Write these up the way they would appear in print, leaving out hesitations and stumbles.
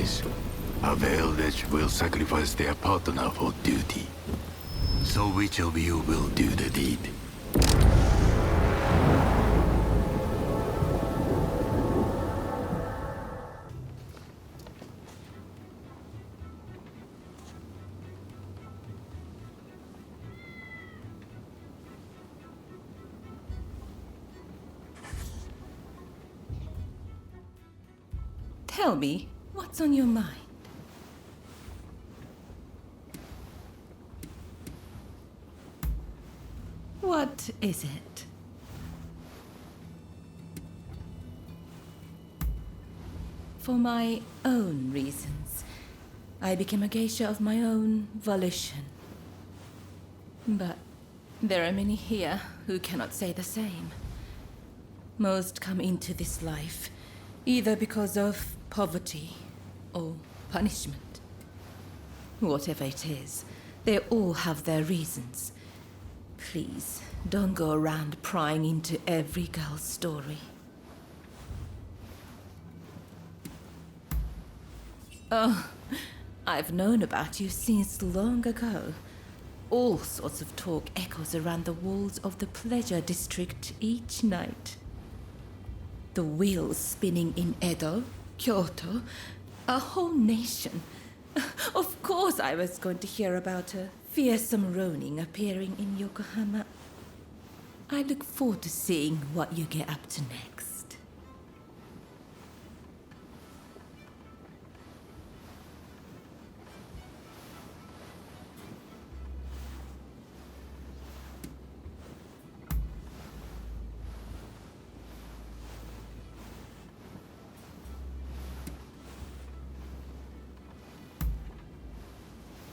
sacrifice. A village will sacrifice their partner for duty. So which of you will do the deed? Tell me, what's on your mind? What is it? For my own reasons, I became a geisha of my own volition. But there are many here who cannot say the same. Most come into this life either because of poverty or punishment. Whatever it is, they all have their reasons. Please, don't go around prying into every girl's story. Oh, I've known about you since long ago. All sorts of talk echoes around the walls of the pleasure district each night. The wheels spinning in Edo, Kyoto, a whole nation. Of course I was going to hear about a fearsome Ronin appearing in Yokohama. I look forward to seeing what you get up to next.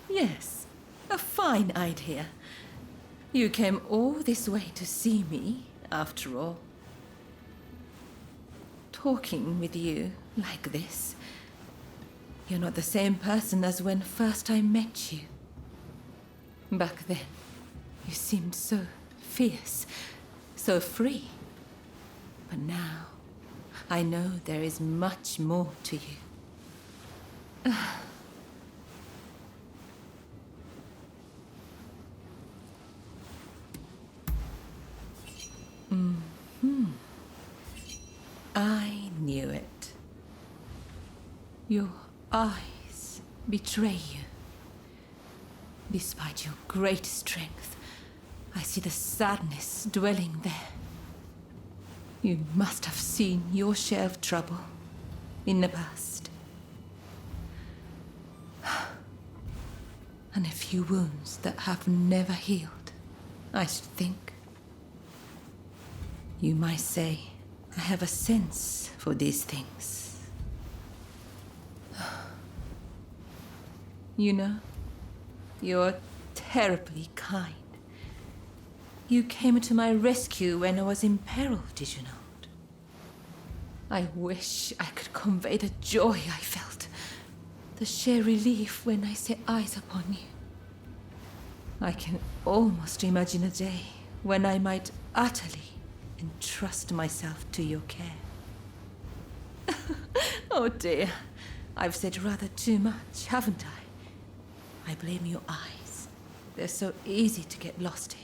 Yes, a fine idea. You came all this way to see me, after all. Talking with you like this, you're not the same person as when first I met you. Back then, you seemed so fierce, so free. But now, I know there is much more to you. I knew it. Your eyes betray you. Despite your great strength, I see the sadness dwelling there. You must have seen your share of trouble in the past. And a few wounds that have never healed, I should think. You might say I have a sense for these things. You know, you're terribly kind. You came to my rescue when I was in peril, did you not? I wish I could convey the joy I felt, the sheer relief when I set eyes upon you. I can almost imagine a day when I might utterly entrust myself to your care. Oh dear, I've said rather too much, haven't I? I blame your eyes. They're so easy to get lost in.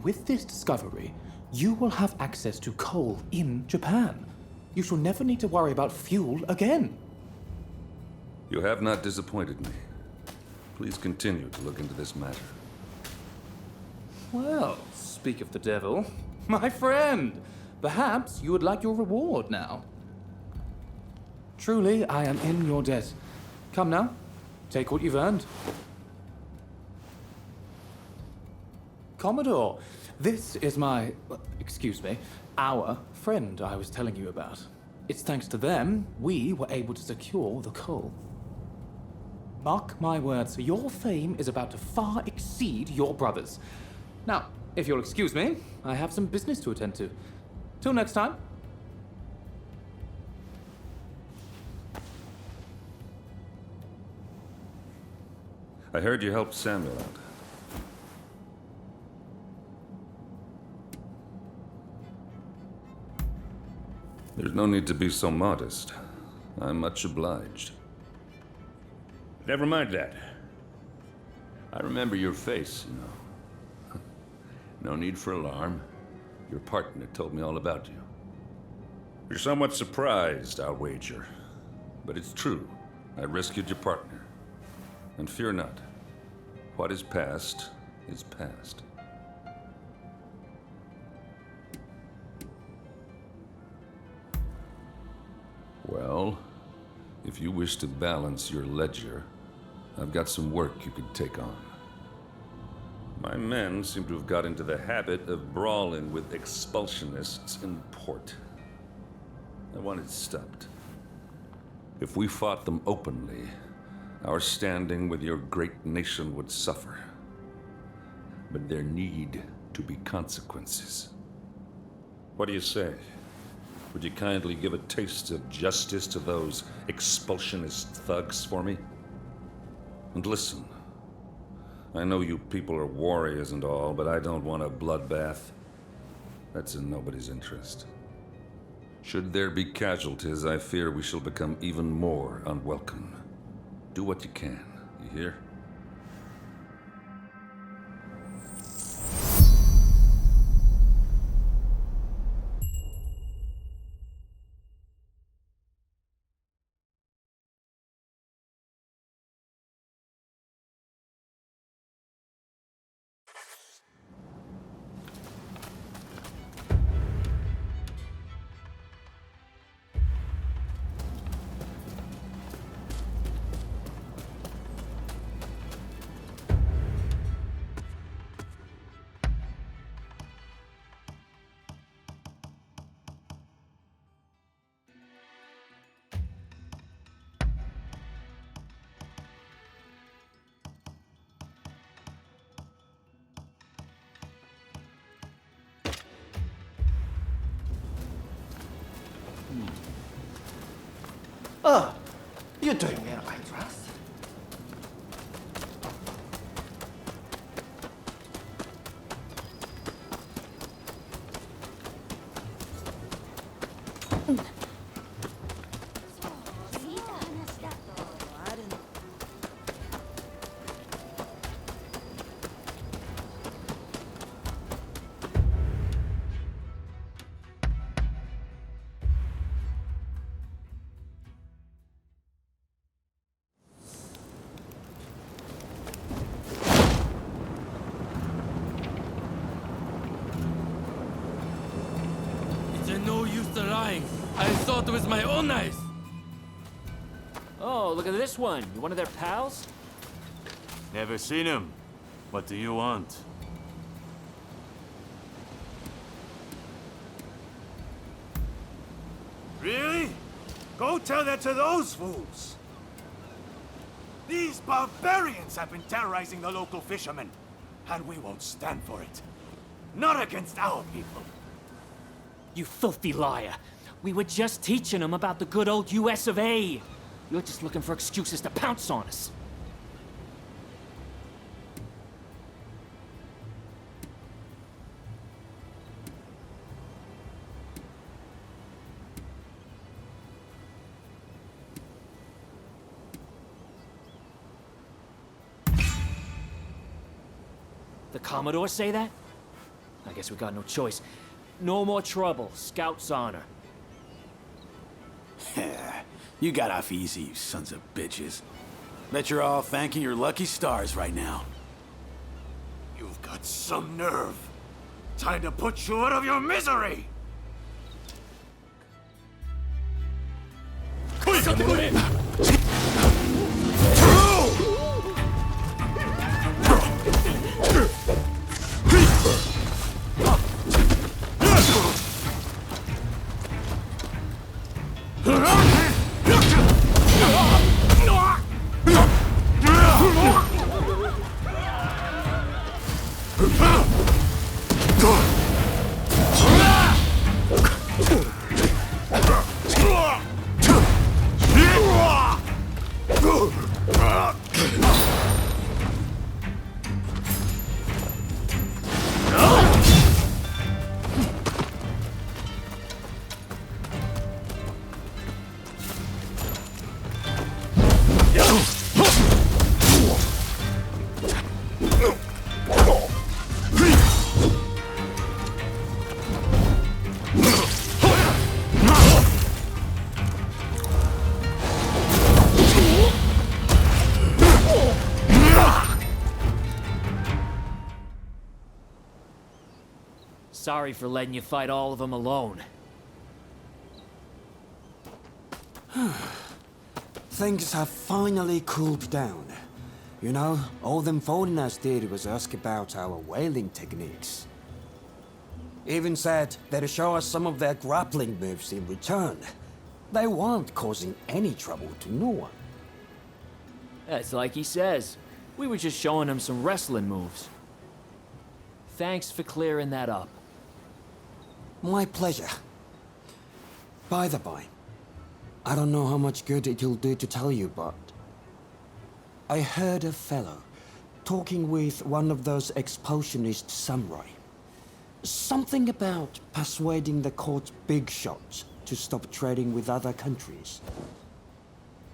With this discovery, you will have access to coal in Japan. You shall never need to worry about fuel again. You have not disappointed me. Please continue to look into this matter. Well, speak of the devil. My friend, perhaps you would like your reward now. Truly, I am in your debt. Come now, take what you've earned. Commodore, this is our friend I was telling you about. It's thanks to them we were able to secure the coal. Mark my words, your fame is about to far exceed your brother's. Now, if you'll excuse me, I have some business to attend to. Till next time. I heard you helped Samuel out. There's no need to be so modest. I'm much obliged. Never mind that. I remember your face, you know. No need for alarm. Your partner told me all about you. You're somewhat surprised, I'll wager. But it's true. I rescued your partner. And fear not. What is past is past. Well, if you wish to balance your ledger, I've got some work you could take on. My men seem to have got into the habit of brawling with expulsionists in port. I want it stopped. If we fought them openly, our standing with your great nation would suffer. But there need to be consequences. What do you say? Would you kindly give a taste of justice to those expulsionist thugs for me? And listen, I know you people are warriors and all, but I don't want a bloodbath. That's in nobody's interest. Should there be casualties, I fear we shall become even more unwelcome. Do what you can, you hear? You're doing it, Idras. No use to lying. I thought it was my own eyes. Oh, look at this one. You one of their pals? Never seen him. What do you want? Really? Go tell that to those fools! These barbarians have been terrorizing the local fishermen, and we won't stand for it. Not against our people. You filthy liar. We were just teaching them about the good old US of A. You're just looking for excuses to pounce on us. The Commodore say that? I guess we got no choice. No more trouble. Scout's honor. You got off easy, you sons of bitches. Bet you're all thanking your lucky stars right now. You've got some nerve. Time to put you out of your misery! Sorry for letting you fight all of them alone. Things have finally cooled down. You know, all them foreigners did was ask about our whaling techniques. Even said they'd show us some of their grappling moves in return. They weren't causing any trouble to no one. It's like he says. We were just showing him some wrestling moves. Thanks for clearing that up. My pleasure. By the by, I don't know how much good it'll do to tell you, but I heard a fellow talking with one of those expulsionist samurai. Something about persuading the court's big shots to stop trading with other countries.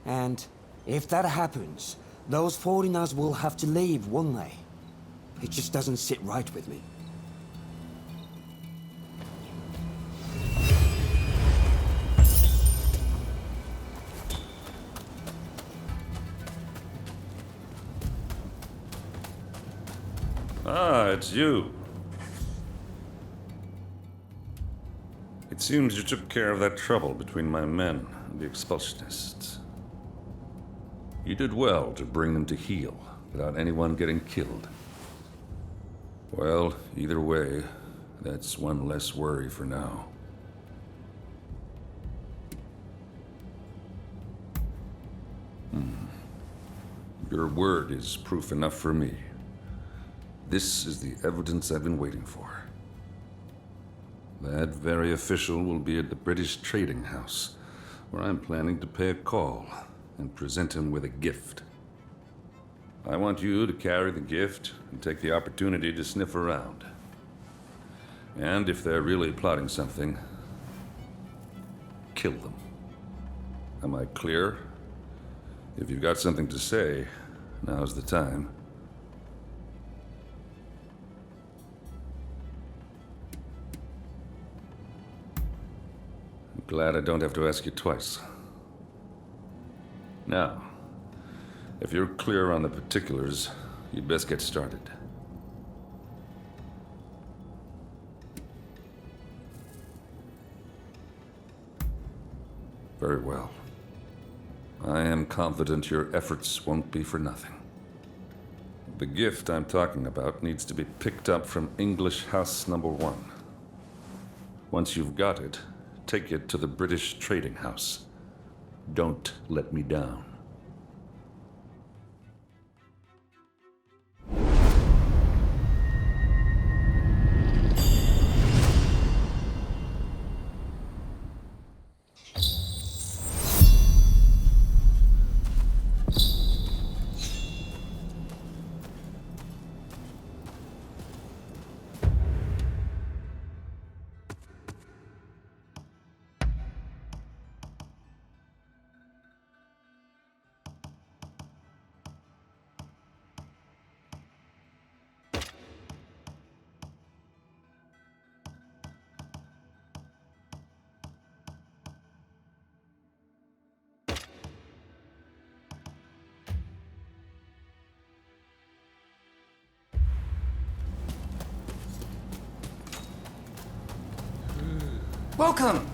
And if that happens, those foreigners will have to leave, won't they? It just doesn't sit right with me. Ah, it's you. It seems you took care of that trouble between my men and the expulsionists. You did well to bring them to heel without anyone getting killed. Well, either way, that's one less worry for now. Your word is proof enough for me. This is the evidence I've been waiting for. That very official will be at the British Trading House, where I'm planning to pay a call and present him with a gift. I want you to carry the gift and take the opportunity to sniff around. And if they're really plotting something, kill them. Am I clear? If you've got something to say, now's the time. I'm glad I don't have to ask you twice. Now, if you're clear on the particulars, you'd best get started. Very well. I am confident your efforts won't be for nothing. The gift I'm talking about needs to be picked up from English House Number 1. Once you've got it, take it to the British Trading House. Don't let me down. Welcome!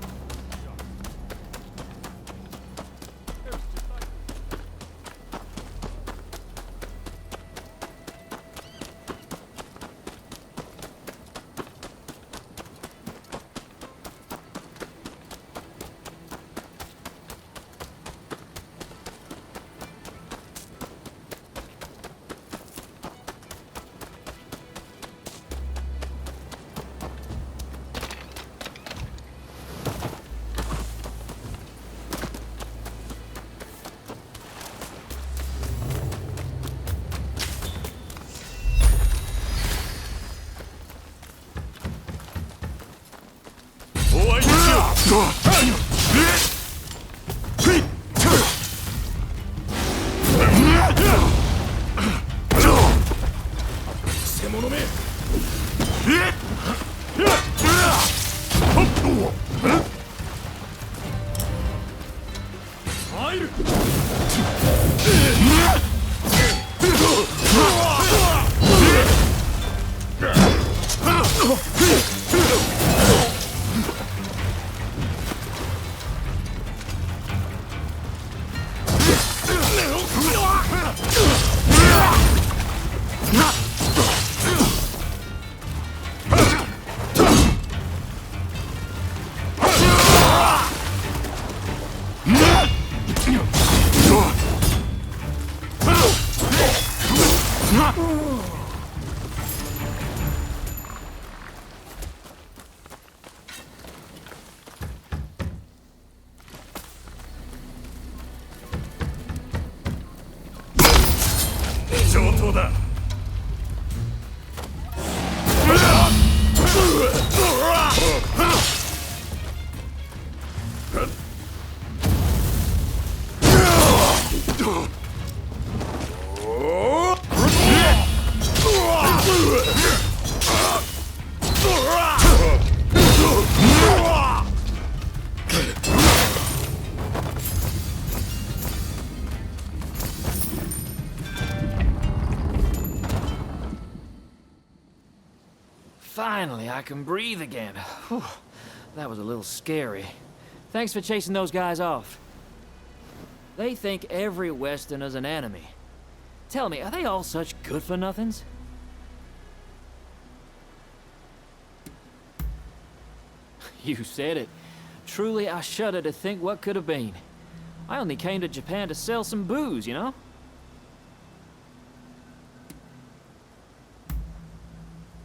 Finally, I can breathe again. Whew. That was a little scary. Thanks for chasing those guys off. They think every Westerner's an enemy. Tell me, are they all such good-for-nothings? You said it. Truly, I shudder to think what could have been. I only came to Japan to sell some booze, you know?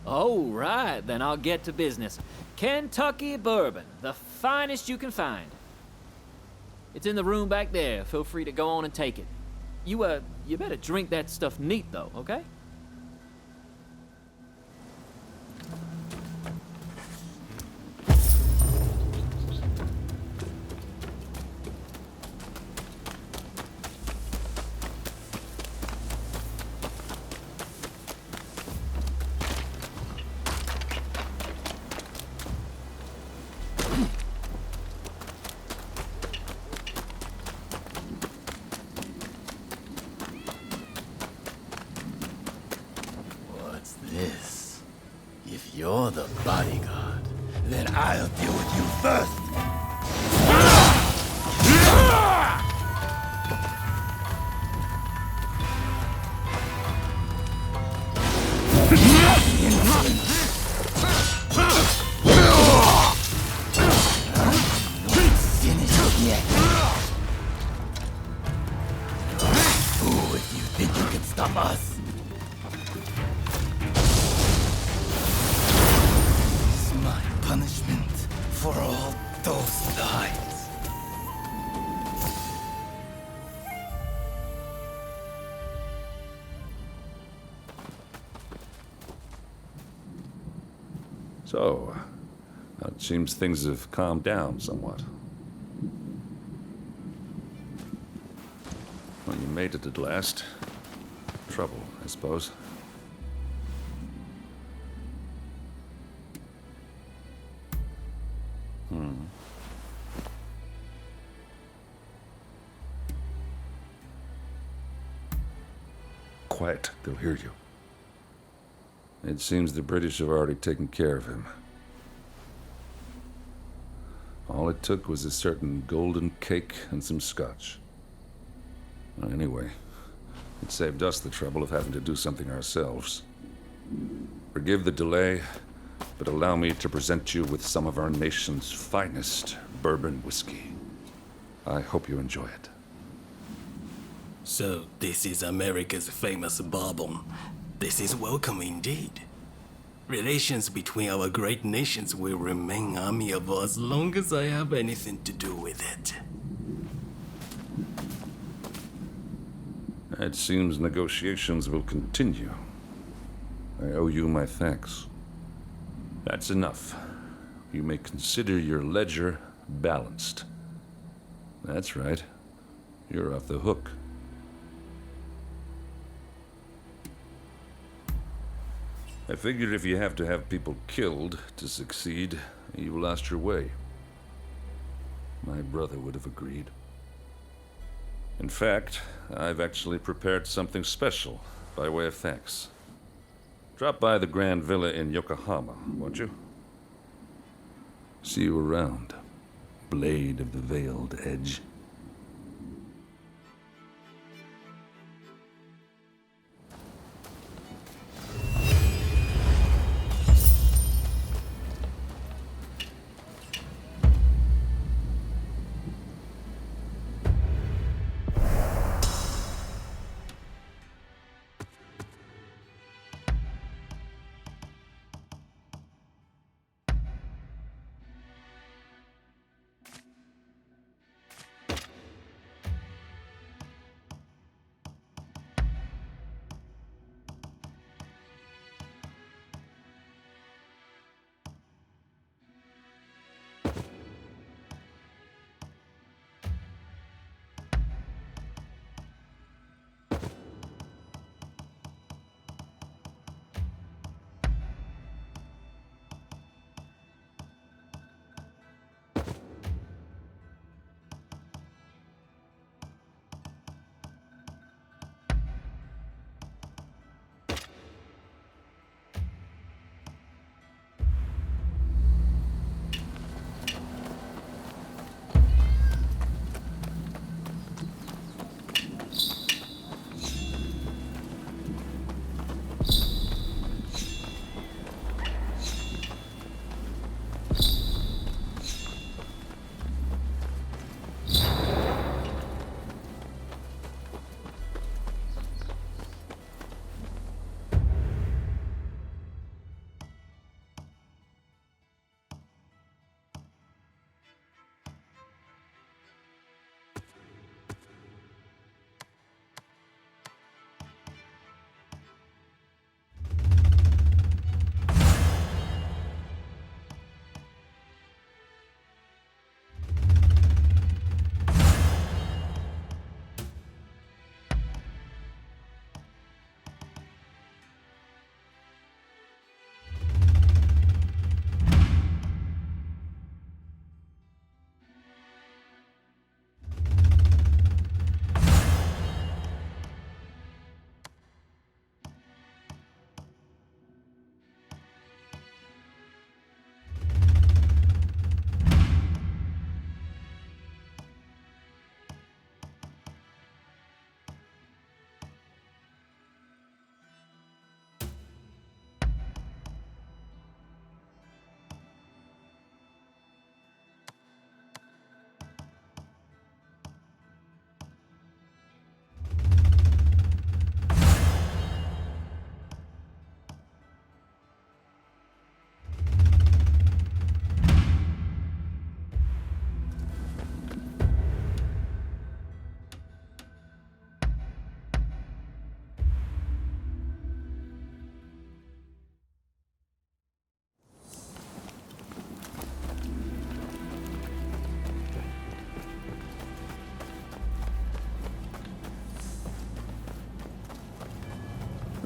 Oh, right, then I'll get to business. Kentucky bourbon, the finest you can find. It's in the room back there. Feel free to go on and take it. You better drink that stuff neat, though, okay? This. If you're the bodyguard, then I'll deal with you first. Finished yet. Fool if you think you can stop us. Punishment for all those lies. So, it seems things have calmed down somewhat. Well, you made it at last. Trouble, I suppose. Quiet, they'll hear you. It seems the British have already taken care of him. All it took was a certain golden cake and some scotch. Anyway, it saved us the trouble of having to do something ourselves. Forgive the delay, but allow me to present you with some of our nation's finest bourbon whiskey. I hope you enjoy it. So, this is America's famous bourbon. This is welcome indeed. Relations between our great nations will remain amiable as long as I have anything to do with it. It seems negotiations will continue. I owe you my thanks. That's enough. You may consider your ledger balanced. That's right. You're off the hook. I figured if you have to have people killed to succeed, you lost your way. My brother would have agreed. In fact, I've actually prepared something special by way of thanks. Drop by the Grand Villa in Yokohama, won't you? See you around, Blade of the Veiled Edge.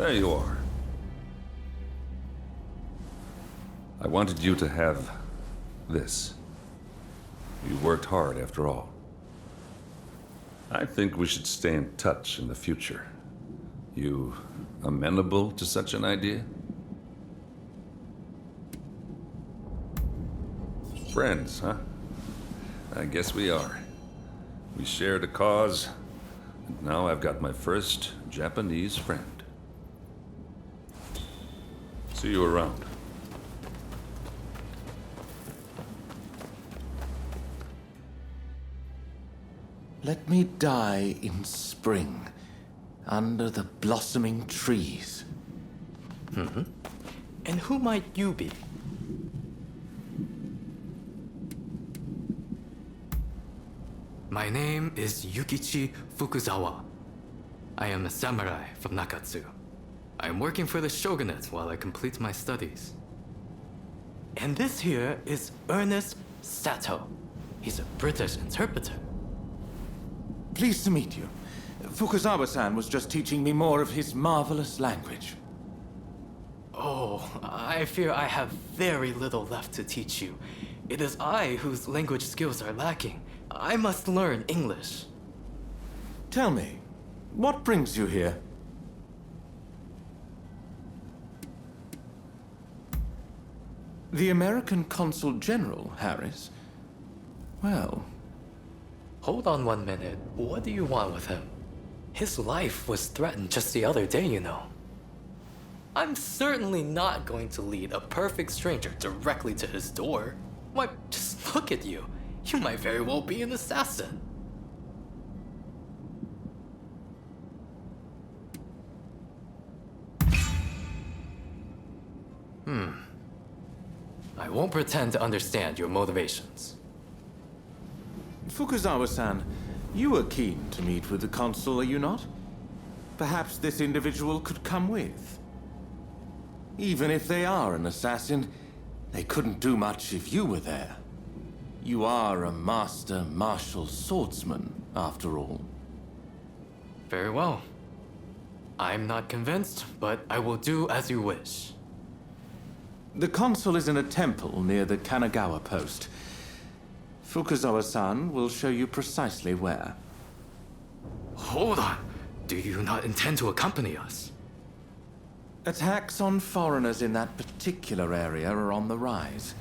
There you are. I wanted you to have this. You worked hard, after all. I think we should stay in touch in the future. You amenable to such an idea? Friends, huh? I guess we are. We shared a cause, and now I've got my first Japanese friend. See you around. Let me die in spring, under the blossoming trees. And who might you be? My name is Yukichi Fukuzawa. I am a samurai from Nakatsu. I am working for the Shogunate while I complete my studies. And this here is Ernest Sato. He's a British interpreter. Pleased to meet you. Fukuzawa-san was just teaching me more of his marvelous language. Oh, I fear I have very little left to teach you. It is I whose language skills are lacking. I must learn English. Tell me, what brings you here? The American Consul General, Harris? Well... Hold on 1 minute. What do you want with him? His life was threatened just the other day, you know. I'm certainly not going to lead a perfect stranger directly to his door. Why, just look at you. You might very well be an assassin. I won't pretend to understand your motivations. Fukuzawa-san, you are keen to meet with the consul, are you not? Perhaps this individual could come with. Even if they are an assassin, they couldn't do much if you were there. You are a master martial swordsman, after all. Very well. I'm not convinced, but I will do as you wish. The consul is in a temple near the Kanagawa post. Fukuzawa-san will show you precisely where. Hold on. Do you not intend to accompany us? Attacks on foreigners in that particular area are on the rise.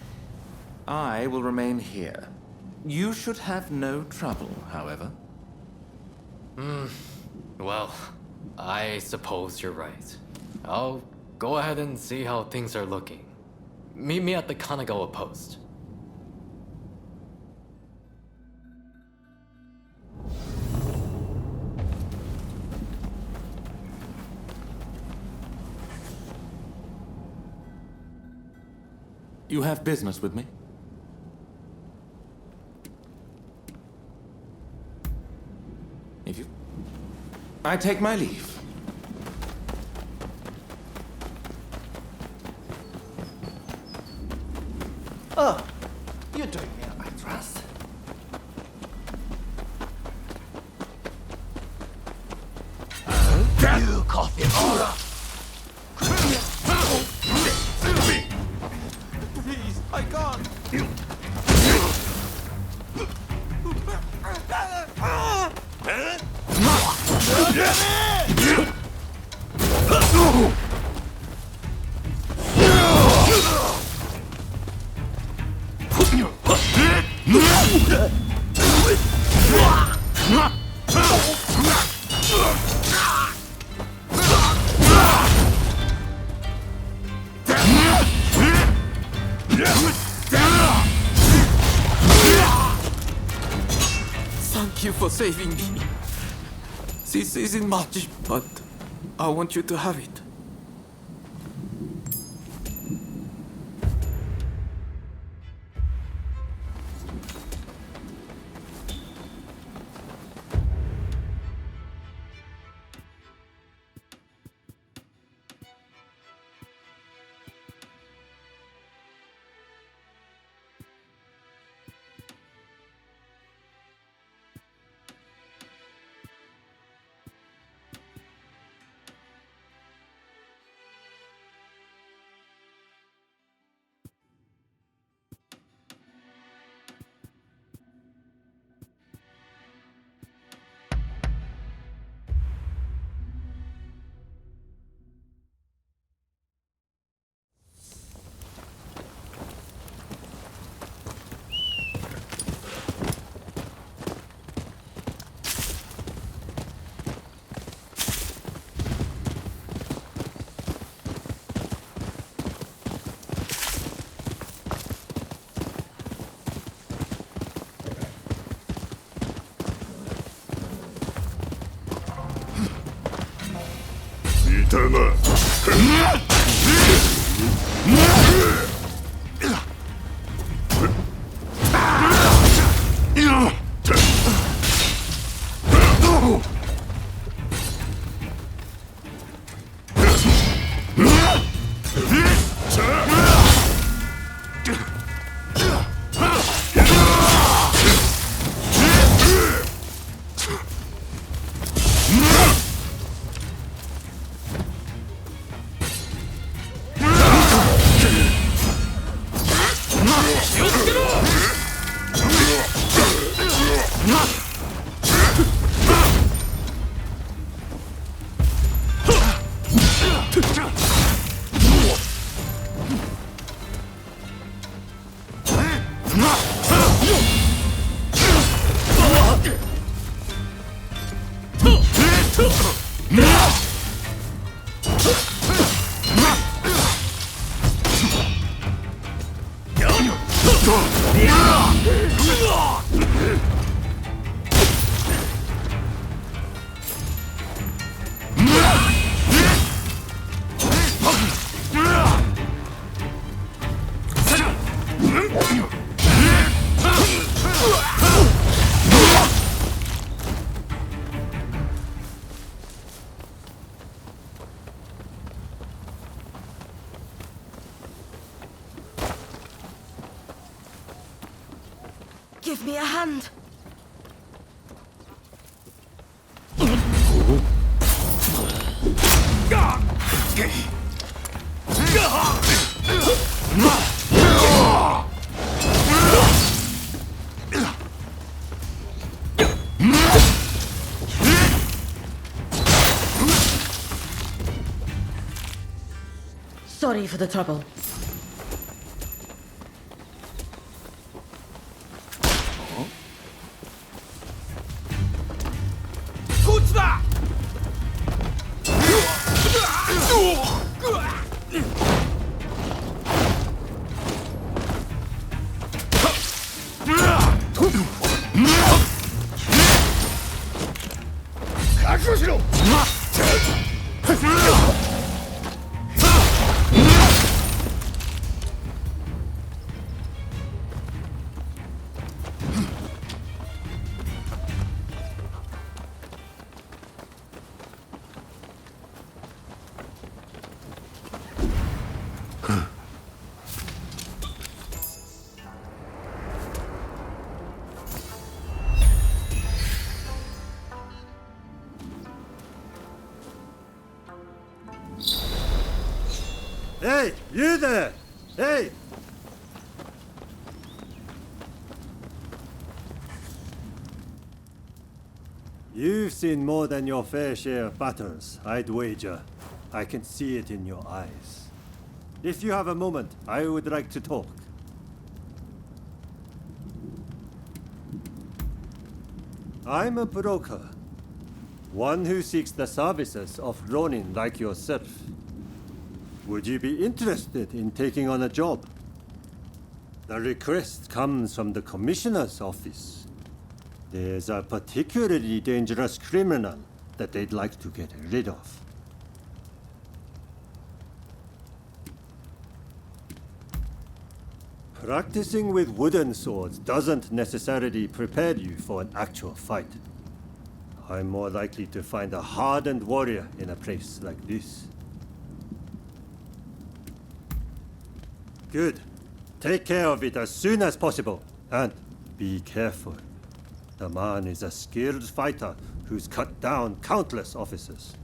I will remain here. You should have no trouble, however. Well, I suppose you're right. I'll go ahead and see how things are looking. Meet me at the Kanagawa post. You have business with me? If you... I take my leave. Oh, you're doing me a right trust. You coffee order. Please, I can't. Thank you for saving me. This isn't much, but I want you to have it. Give me a hand. Sorry for the trouble. Hey, you there! Hey! You've seen more than your fair share of battles, I'd wager. I can see it in your eyes. If you have a moment, I would like to talk. I'm a broker. One who seeks the services of Ronin like yourself. Would you be interested in taking on a job? The request comes from the Commissioner's office. There's a particularly dangerous criminal that they'd like to get rid of. Practicing with wooden swords doesn't necessarily prepare you for an actual fight. I'm more likely to find a hardened warrior in a place like this. Good. Take care of it as soon as possible. And be careful. The man is a skilled fighter who's cut down countless officers.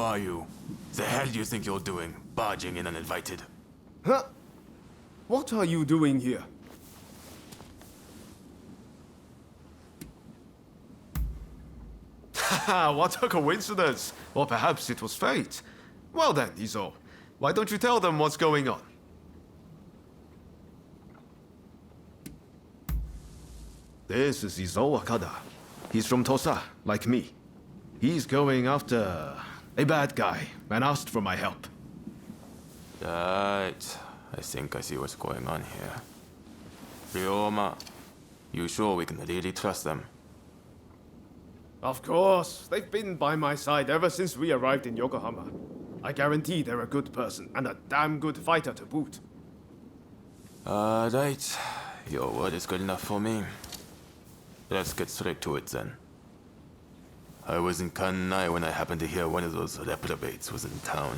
are you? The hell do you think you're doing, barging in uninvited? Huh? What are you doing here? Haha, what a coincidence! Or perhaps it was fate. Well then, Izo, why don't you tell them what's going on? This is Izo Akada. He's from Tosa, like me. He's going after a bad guy and asked for my help. Right. I think I see what's going on here. Ryoma, you sure we can really trust them? Of course. They've been by my side ever since we arrived in Yokohama. I guarantee they're a good person and a damn good fighter to boot. Right. Your word is good enough for me. Let's get straight to it then. I was in Kanai when I happened to hear one of those reprobates was in town.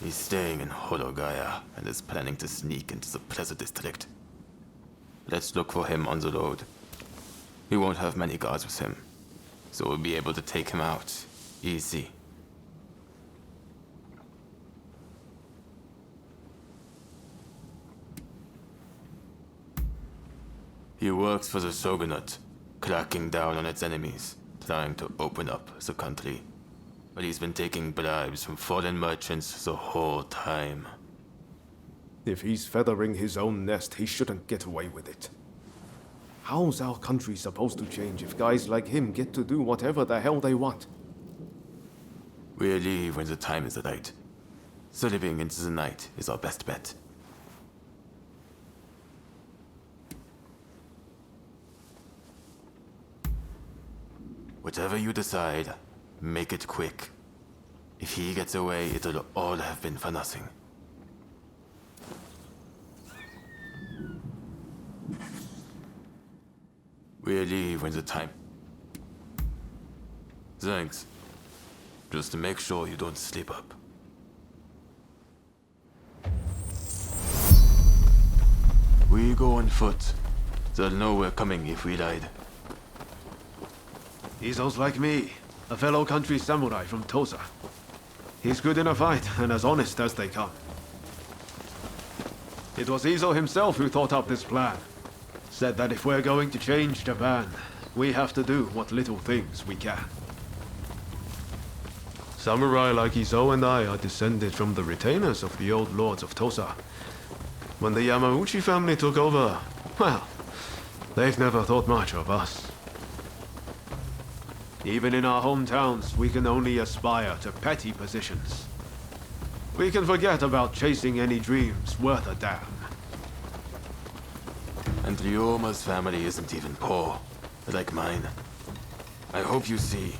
He's staying in Horogaya and is planning to sneak into the Plaza District. Let's look for him on the road. He won't have many guards with him, so we'll be able to take him out easy. He works for the Shogunate, cracking down on its enemies, trying to open up the country. But he's been taking bribes from foreign merchants the whole time. If he's feathering his own nest, he shouldn't get away with it. How's our country supposed to change if guys like him get to do whatever the hell they want? We'll leave when the time is right. Slipping into the night is our best bet. Whatever you decide, make it quick. If he gets away, it'll all have been for nothing. We'll leave when the time... Thanks. Just to make sure you don't slip up. We go on foot. They'll know we're coming if we ride. Izo's like me, a fellow country samurai from Tosa. He's good in a fight and as honest as they come. It was Izo himself who thought up this plan. Said that if we're going to change Japan, we have to do what little things we can. Samurai like Izo and I are descended from the retainers of the old lords of Tosa. When the Yamauchi family took over, well, they've never thought much of us. Even in our hometowns, we can only aspire to petty positions. We can forget about chasing any dreams worth a damn. And Ryoma's family isn't even poor, like mine. I hope you see,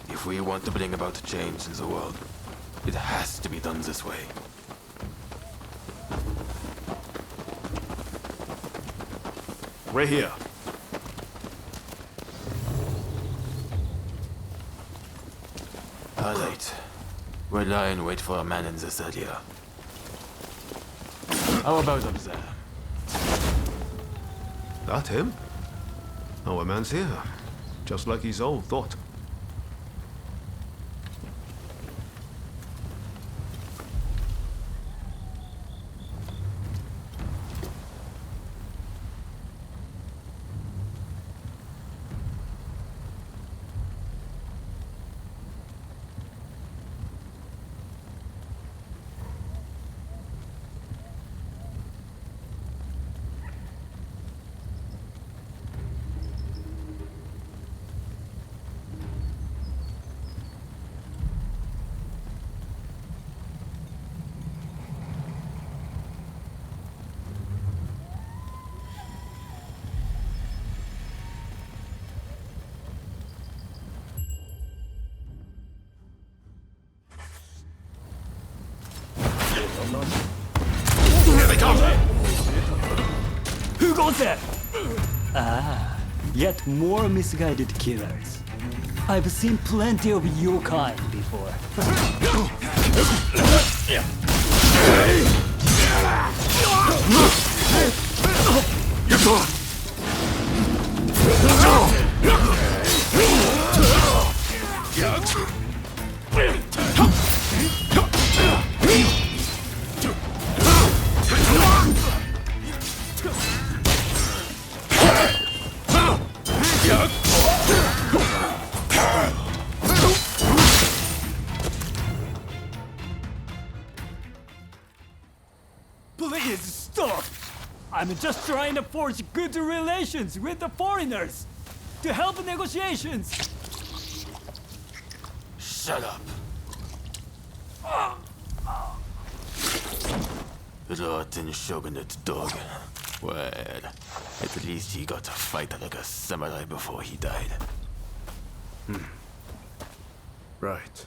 if we want to bring about change in the world, it has to be done this way. We're here. Alright. We'll lie and wait for a man in this area. How about up there? That him? Our man's here. Just like his old thought. Here they come! Who goes there? Ah, yet more misguided killers. I've seen plenty of your kind before. You're gone! I'm just trying to forge good relations with the foreigners to help negotiations. Shut up. Rotten Shogunate dog. Well, at least he got to fight like a samurai before he died. Right.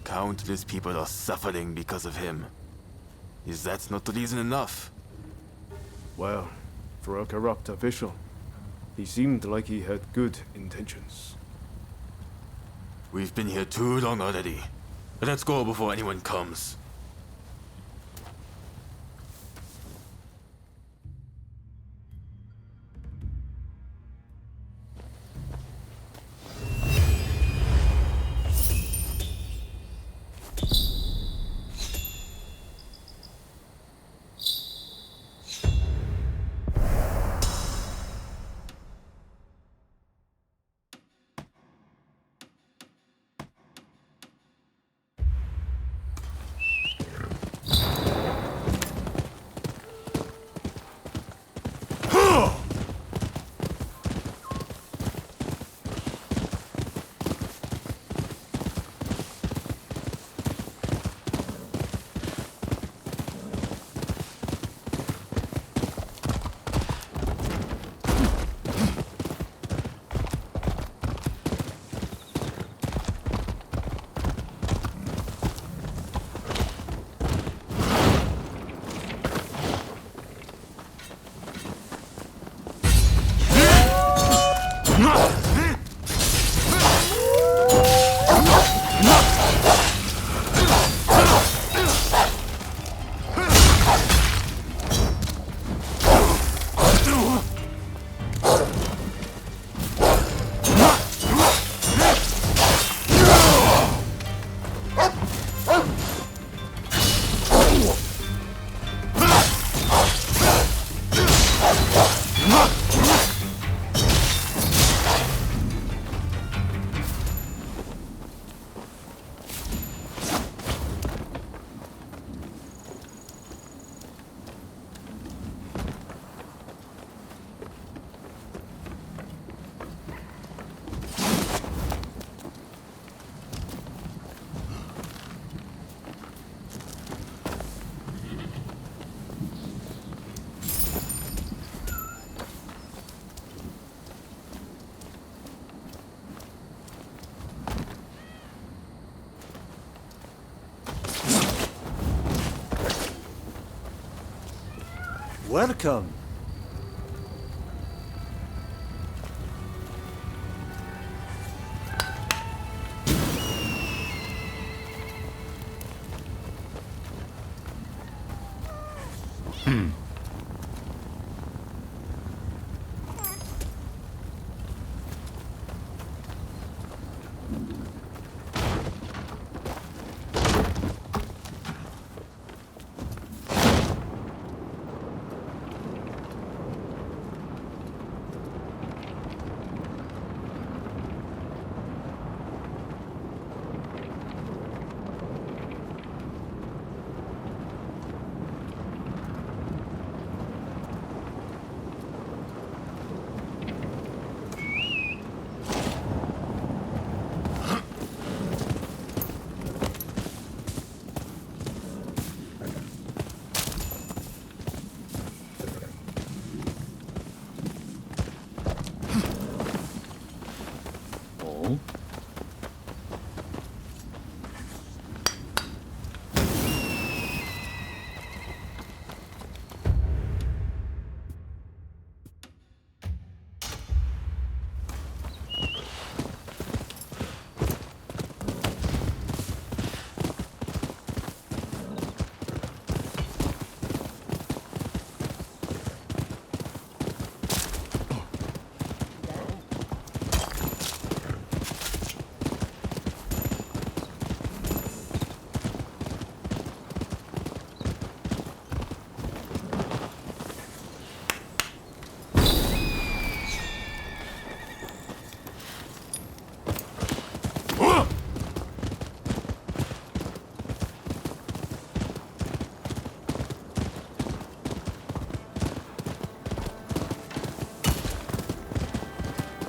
Countless people are suffering because of him. Is that not reason enough? Well, for a corrupt official, he seemed like he had good intentions. We've been here too long already. Let's go before anyone comes. Welcome.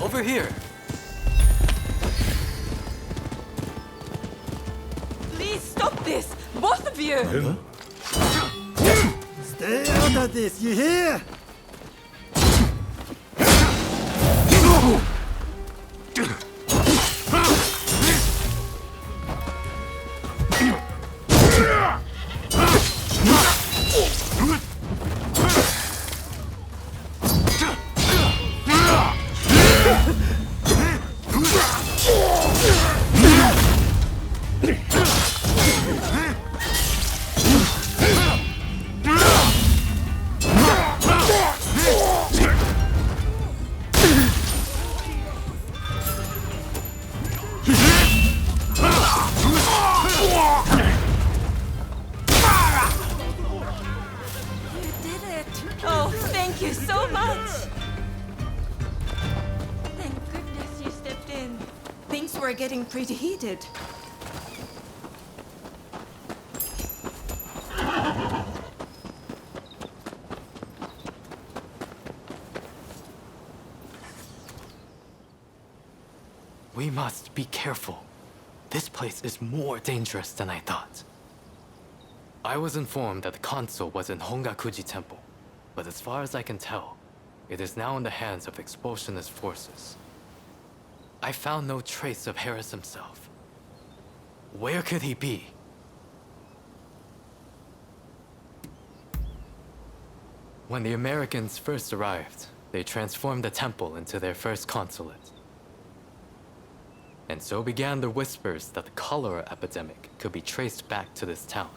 Over here. Please stop this! Both of you! Stay out of this, you hear? Oh, thank you so much! Thank goodness you stepped in. Things were getting pretty heated. We must be careful. This place is more dangerous than I thought. I was informed that the console was in Hongakuji Temple, but as far as I can tell, it is now in the hands of expulsionist forces. I found no trace of Harris himself. Where could he be? When the Americans first arrived, they transformed the temple into their first consulate. And so began the whispers that the cholera epidemic could be traced back to this town.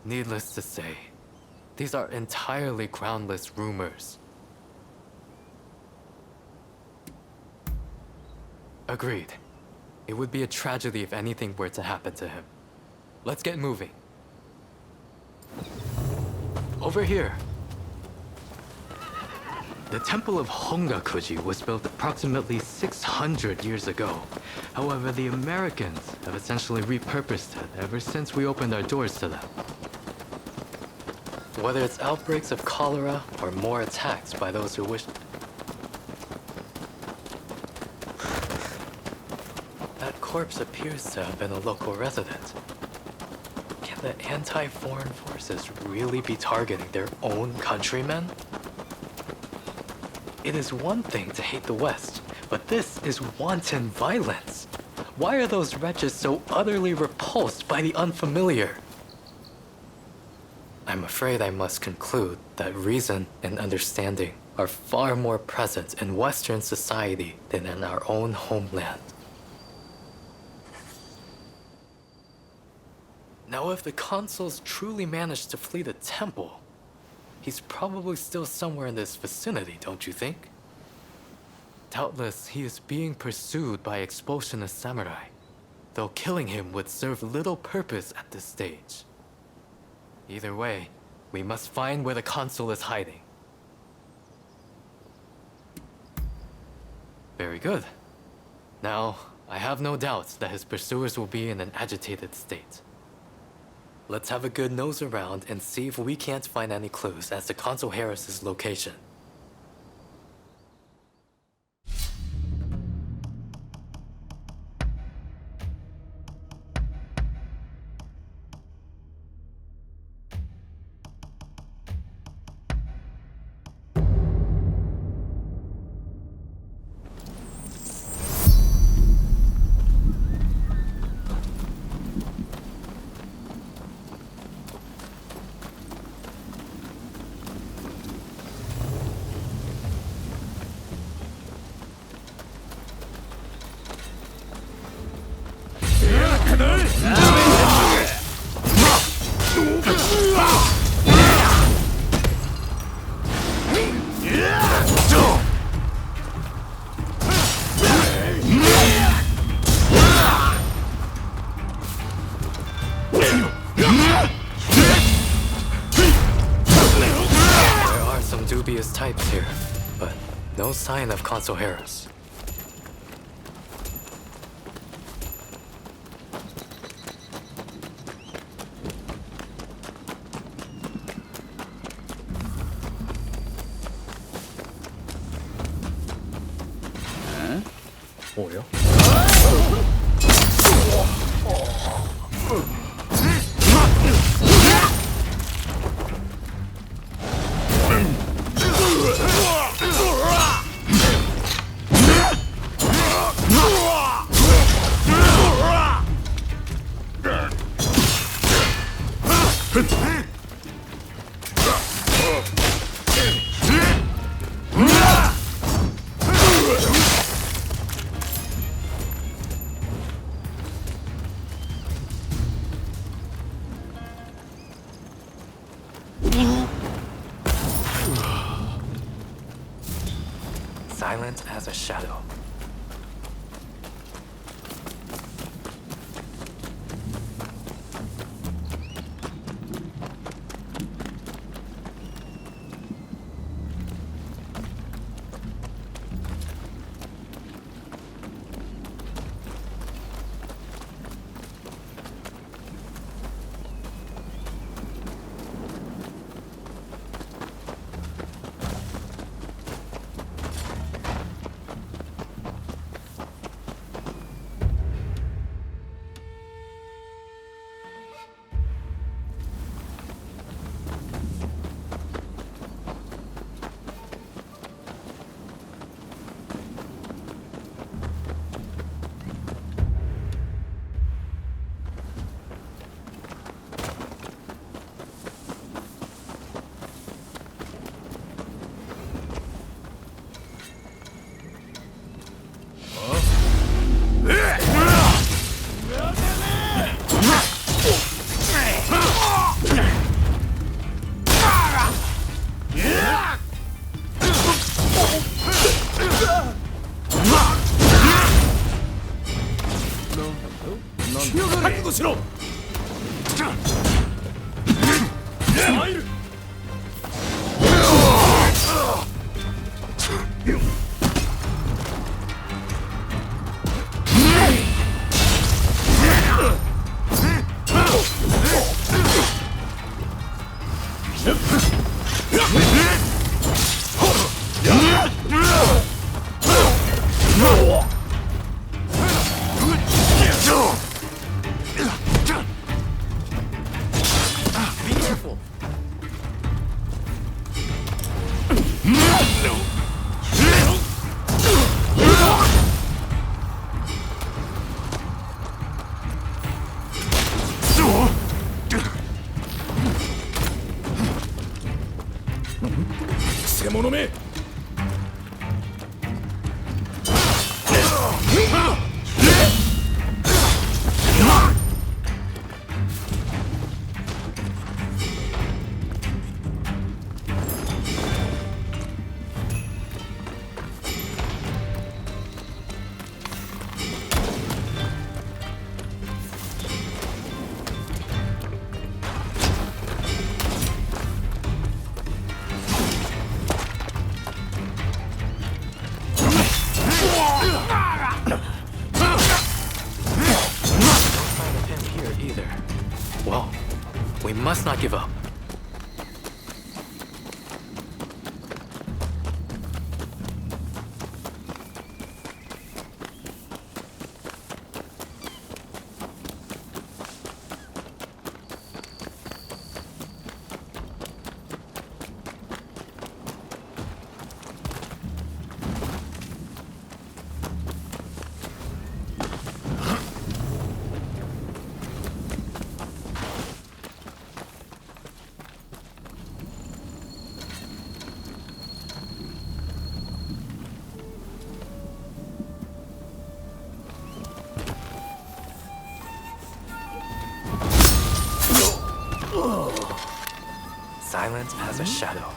Needless to say, these are entirely groundless rumors. Agreed. It would be a tragedy if anything were to happen to him. Let's get moving. Over here. The Temple of Hongakuji was built approximately 600 years ago. However, the Americans have essentially repurposed it ever since we opened our doors to them. Whether it's outbreaks of cholera or more attacks by those who wish... That corpse appears to have been a local resident. Can the anti-foreign forces really be targeting their own countrymen? It is one thing to hate the West, but this is wanton violence. Why are those wretches so utterly repulsed by the unfamiliar? I'm afraid I must conclude that reason and understanding are far more present in Western society than in our own homeland. Now, if the consuls truly managed to flee the temple, he's probably still somewhere in this vicinity, don't you think? Doubtless, he is being pursued by expulsionist samurai, though killing him would serve little purpose at this stage. Either way, we must find where the consul is hiding. Very good. Now, I have no doubts that his pursuers will be in an agitated state. Let's have a good nose around and see if we can't find any clues as to Consul Harris's location. Dubious types here, but no sign of Consul Harris. おやSilence as a shadow. Must not give up. Silence as a shadow.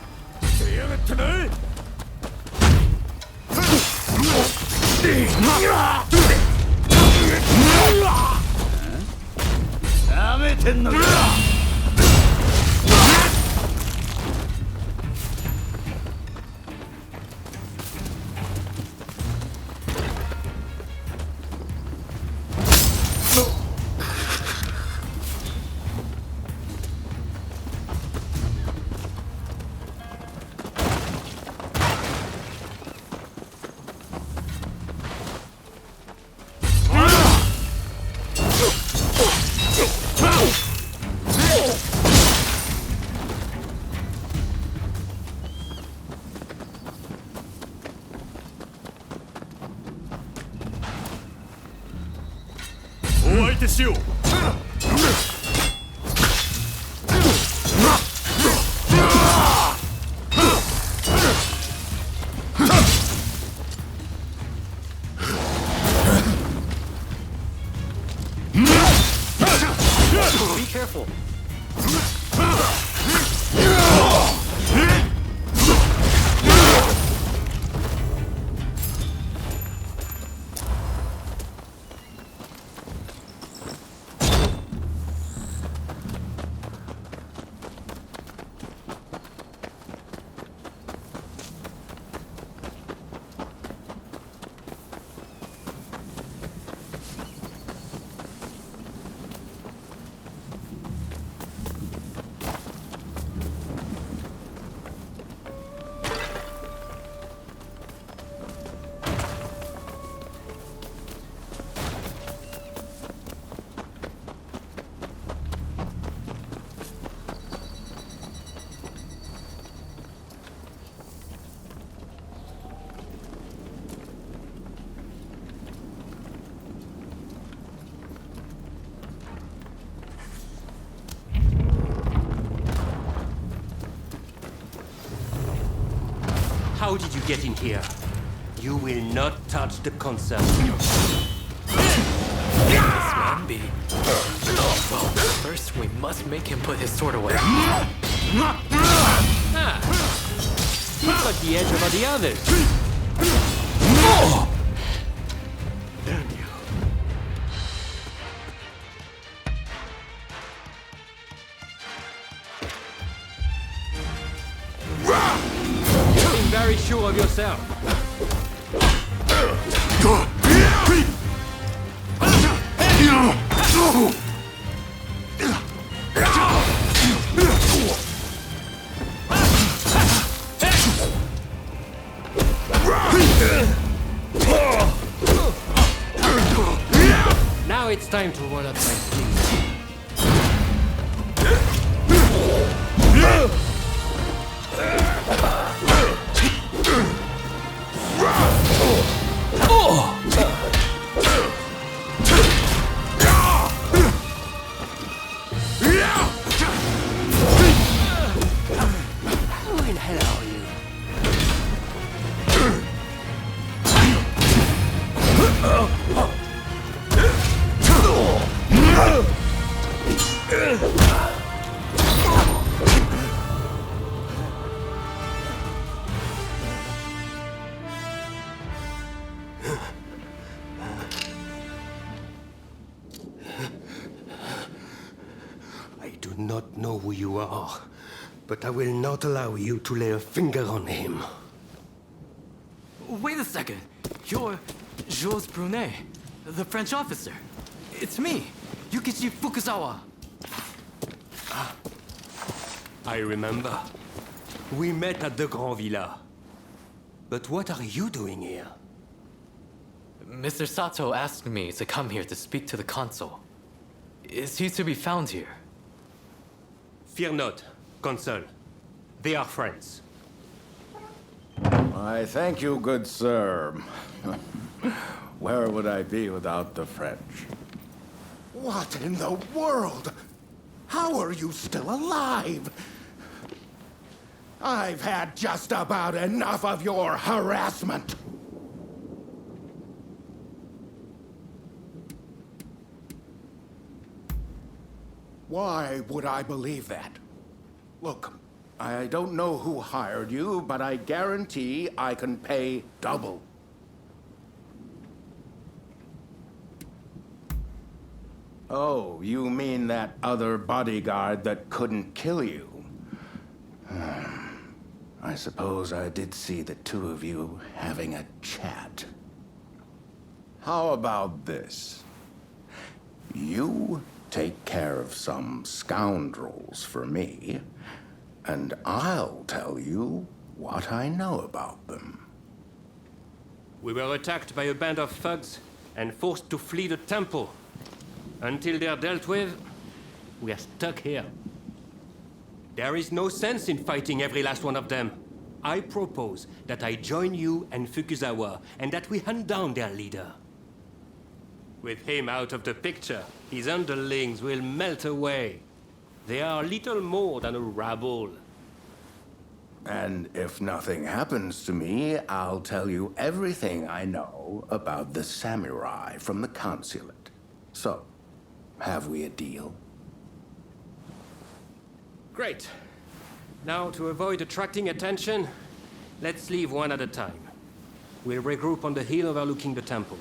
practice you! Be careful. How did you get in here? You will not touch the console. This man be. Well, first we must make him put his sword away. Ah! He's like the edge of the others. Damn you. Very sure of yourself. Now it's time to roll up my sleeves. do not know who you are, but I will not allow you to lay a finger on him. Wait a second. You're Jules Brunet, the French officer. It's me, Yukichi Fukuzawa. I remember. We met at the Grand Villa. But what are you doing here? Mr. Sato asked me to come here to speak to the consul. Is he to be found here? Fear not, consul. They are friends. I thank you, good sir. Where would I be without the French? What in the world? How are you still alive? I've had just about enough of your harassment. Why would I believe that? Look, I don't know who hired you, but I guarantee I can pay double. Oh, you mean that other bodyguard that couldn't kill you? I suppose I did see the two of you having a chat. How about this? You take care of some scoundrels for me, and I'll tell you what I know about them. We were attacked by a band of thugs and forced to flee the temple. Until they're dealt with, we are stuck here. There is no sense in fighting every last one of them. I propose that I join you and Fukuzawa, and that we hunt down their leader. With him out of the picture, his underlings will melt away. They are little more than a rabble. And if nothing happens to me, I'll tell you everything I know about the samurai from the consulate. So, have we a deal? Great. Now, to avoid attracting attention, let's leave one at a time. We'll regroup on the hill overlooking the temple.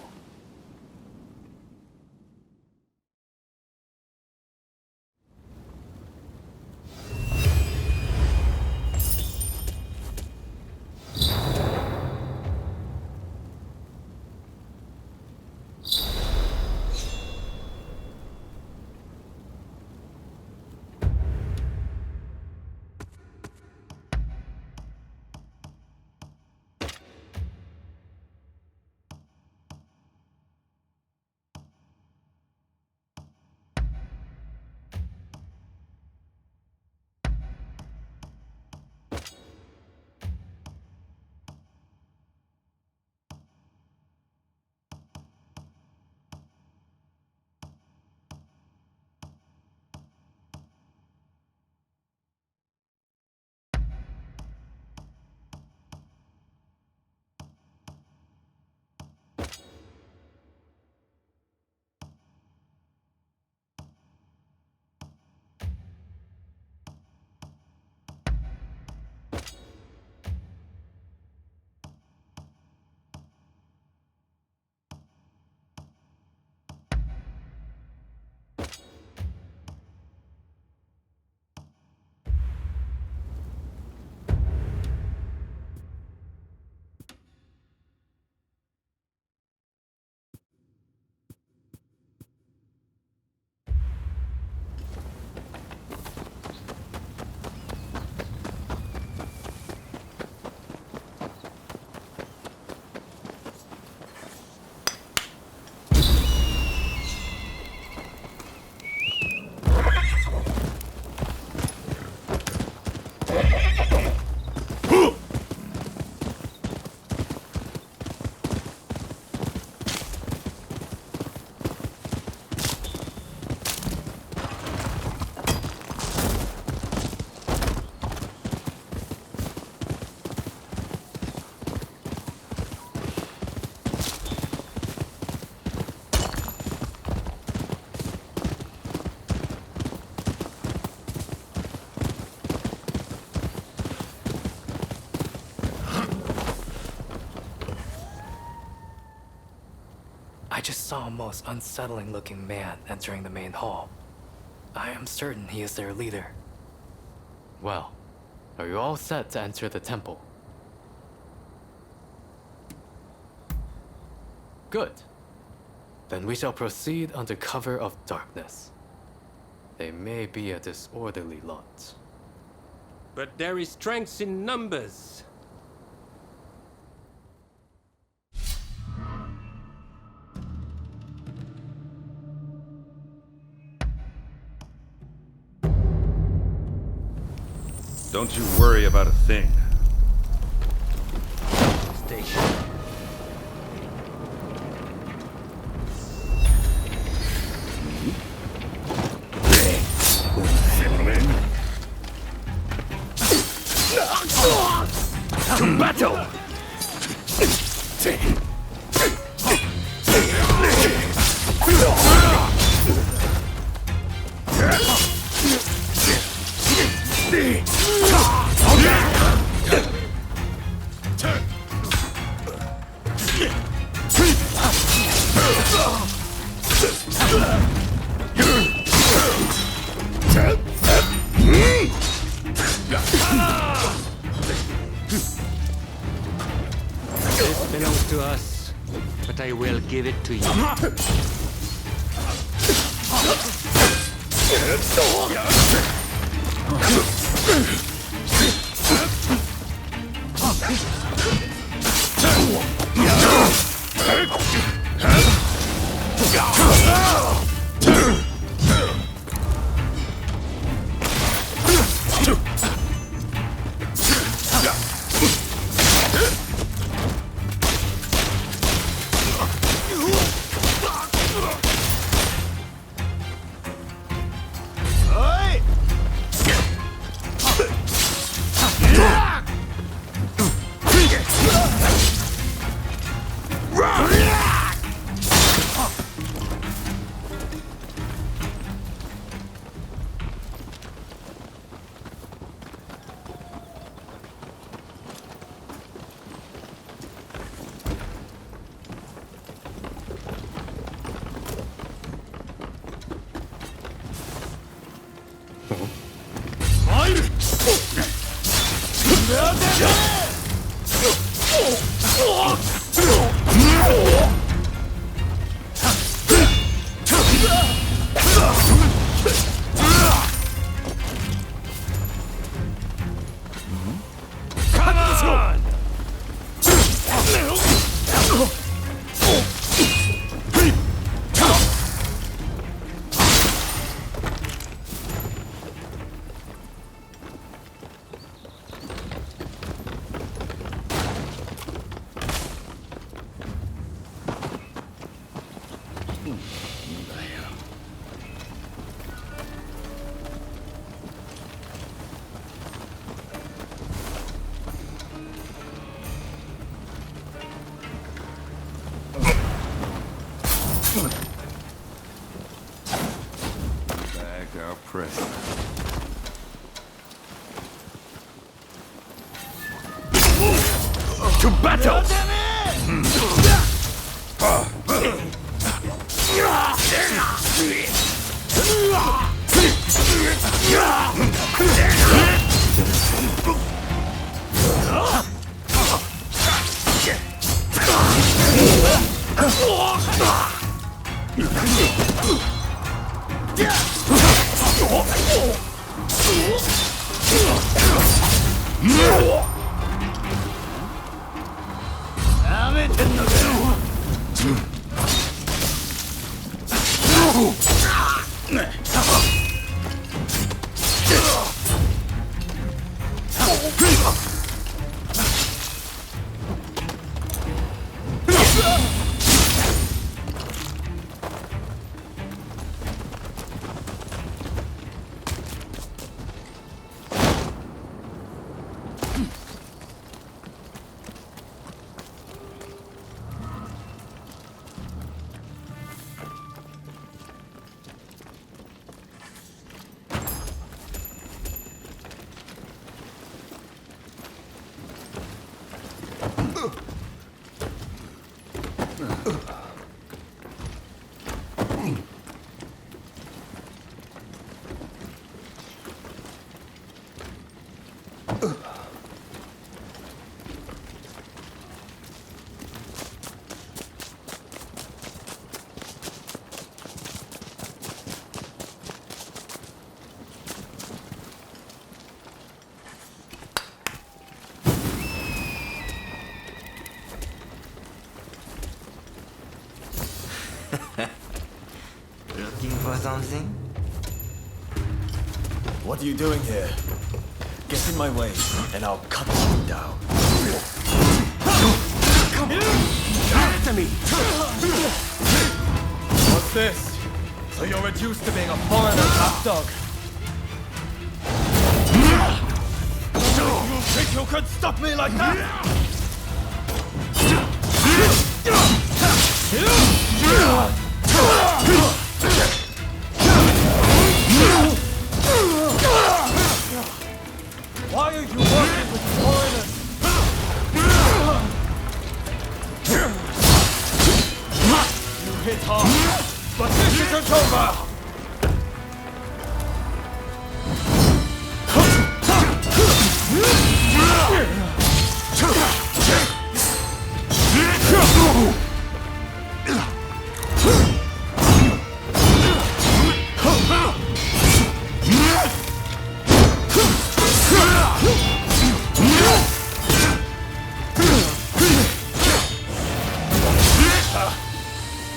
I just saw a most unsettling looking man entering the main hall. I am certain he is their leader. Well, are you all set to enter the temple? Good. Then we shall proceed under cover of darkness. They may be a disorderly lot. But there is strength in numbers. Don't you worry about a thing. Station. To battle! This belongs to us, but I will give it to you. Bag our prey. To battle! Looking for something? What are you doing here? Get in my way, and I'll cut you down. Come to me! What's this? So you're reduced to being a foreigner lapdog? You think you could stop me like that? Why are you working with foreigners? You hit hard, but this isn't over!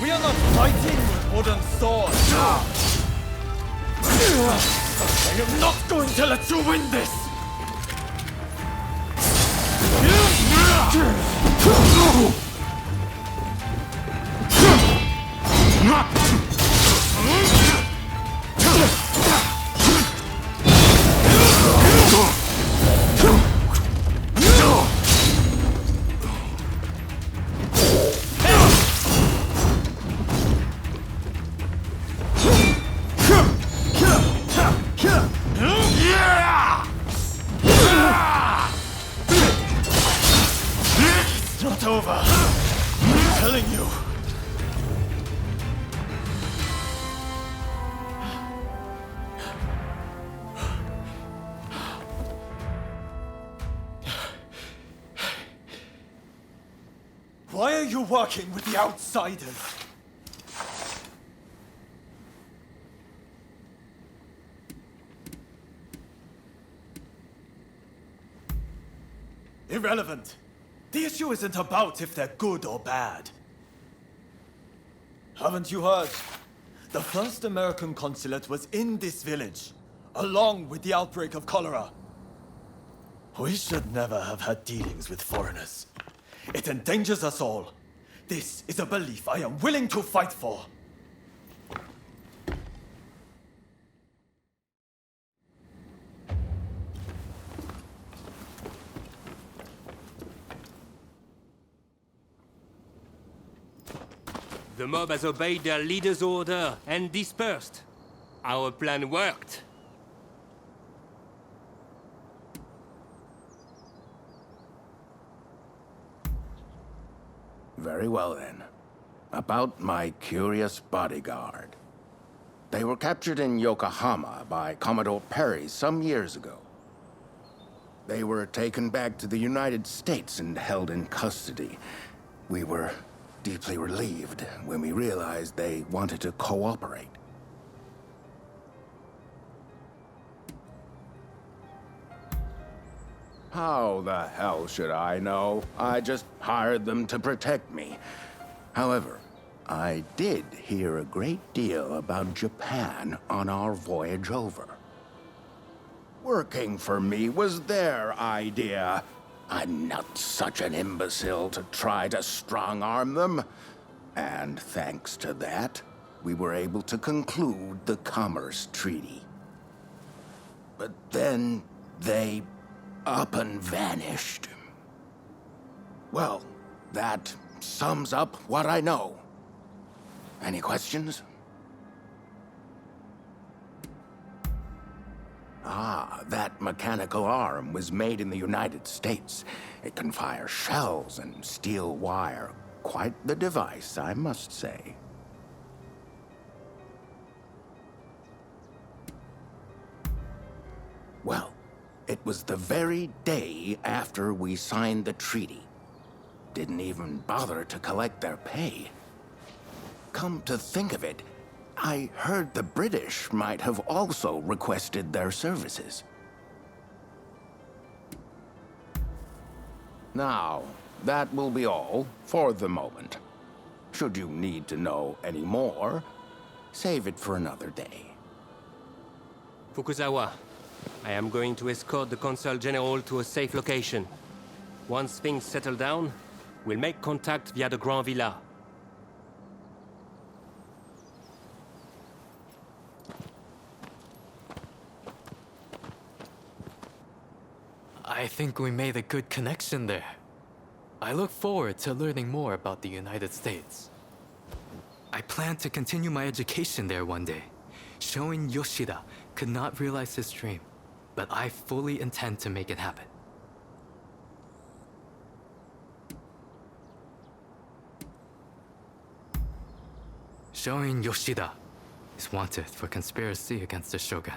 We are not fighting with wooden swords! I am not going to let you win this! It's not over. I'm telling you. you working with the outsiders? Irrelevant. The issue isn't about if they're good or bad. Haven't you heard? The first American consulate was in this village, along with the outbreak of cholera. We should never have had dealings with foreigners. It endangers us all. This is a belief I am willing to fight for. The mob has obeyed their leader's order and dispersed. Our plan worked. Very well then. About my curious bodyguard. They were captured in Yokohama by Commodore Perry some years ago. They were taken back to the United States and held in custody. We were deeply relieved when we realized they wanted to cooperate. How the hell should I know? I just hired them to protect me. However, I did hear a great deal about Japan on our voyage over. Working for me was their idea. I'm not such an imbecile to try to strong-arm them. And thanks to that, we were able to conclude the Commerce Treaty. But then they up and vanished. Well, that sums up what I know. Any questions? Ah, that mechanical arm was made in the United States. It can fire shells and steel wire. Quite the device, I must say. Well, it was the very day after we signed the treaty. Didn't even bother to collect their pay. Come to think of it, I heard the British might have also requested their services. Now, that will be all for the moment. Should you need to know any more, save it for another day. Fukuzawa, I am going to escort the Consul General to a safe location. Once things settle down, we'll make contact via the Grand Villa. I think we made a good connection there. I look forward to learning more about the United States. I plan to continue my education there one day. Showing Yoshida could not realize his dream, but I fully intend to make it happen. Showing Yoshida is wanted for conspiracy against the Shogun.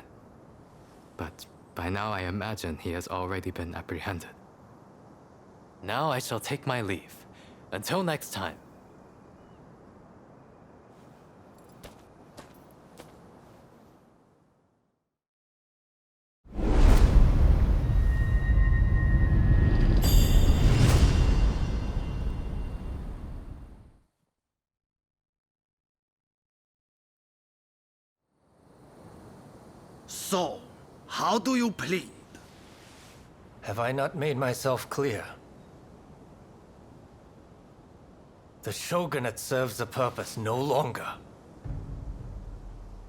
But by now I imagine he has already been apprehended. Now I shall take my leave. Until next time. So, how do you plead? Have I not made myself clear? The Shogunate serves a purpose no longer.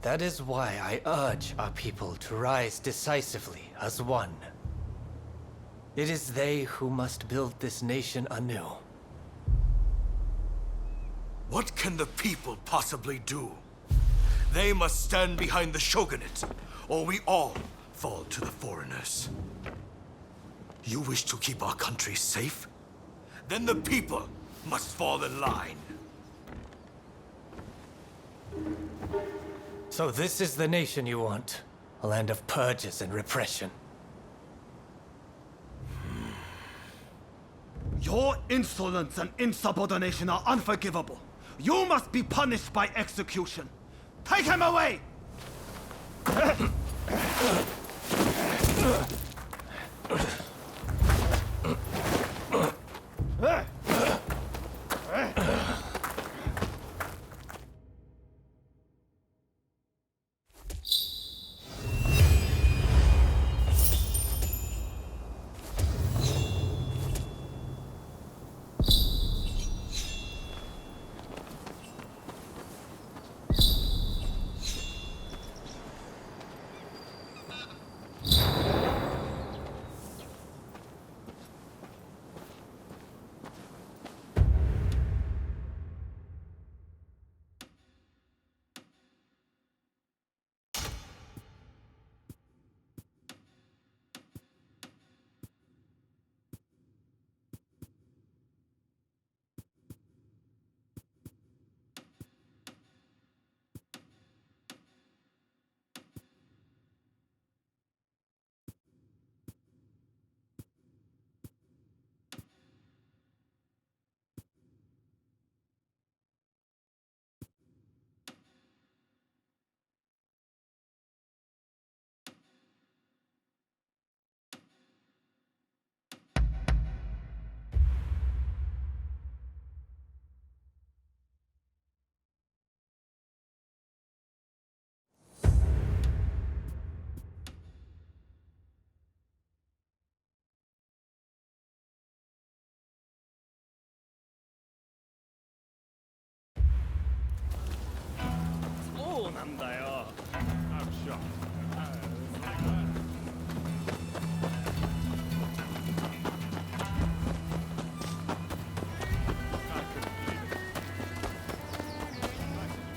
That is why I urge our people to rise decisively as one. It is they who must build this nation anew. What can the people possibly do? They must stand behind the Shogunate, or we all fall to the foreigners. You wish to keep our country safe? Then the people must fall in line. So this is the nation you want? A land of purges and repression. Your insolence and insubordination are unforgivable. You must be punished by execution. Take him away!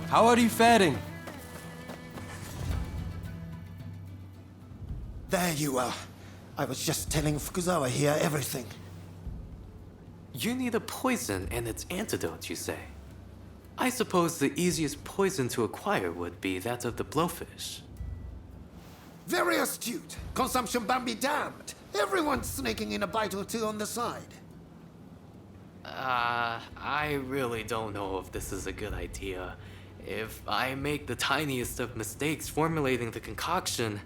How are you faring? There you are. I was just telling Fukuzawa here everything. You need a poison and its antidote, you say? I suppose the easiest poison to acquire would be that of the blowfish. Very astute. Consumption ban be damned. Everyone's sneaking in a bite or two on the side. I really don't know if this is a good idea. If I make the tiniest of mistakes formulating the concoction,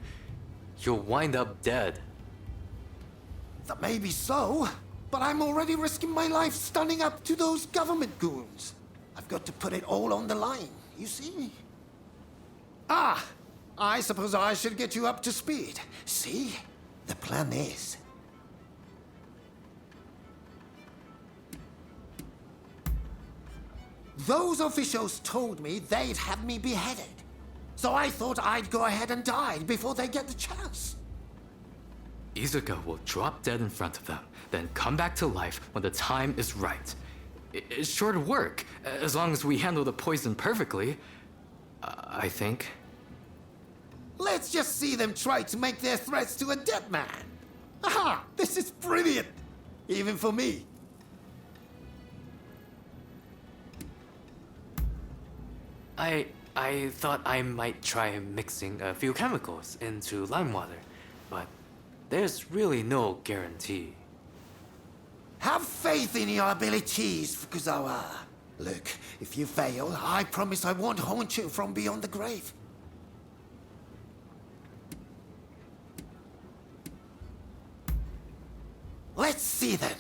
you'll wind up dead. That may be so, but I'm already risking my life standing up to those government goons. I've got to put it all on the line, you see? Ah! I suppose I should get you up to speed. See? The plan is... Those officials told me they'd have me beheaded. So I thought I'd go ahead and die before they get the chance. Izuka will drop dead in front of them, then come back to life when the time is right. It's sure to work, as long as we handle the poison perfectly, I think. Let's just see them try to make their threats to a dead man. Aha! This is brilliant! Even for me. I thought I might try mixing a few chemicals into lime water, but there's really no guarantee. Have faith in your abilities, Fukuzawa. Look, if you fail, I promise I won't haunt you from beyond the grave. Let's see then.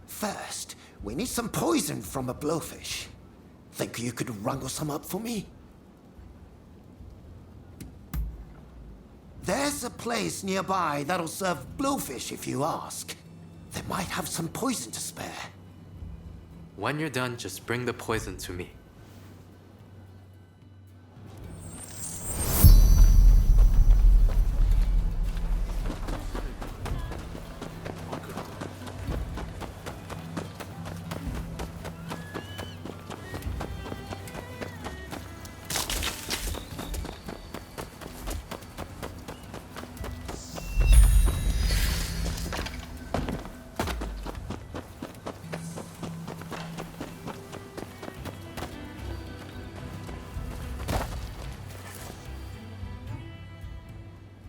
First, we need some poison from a blowfish. Think you could wrangle some up for me? There's a place nearby that'll serve blowfish if you ask. They might have some poison to spare. When you're done, just bring the poison to me.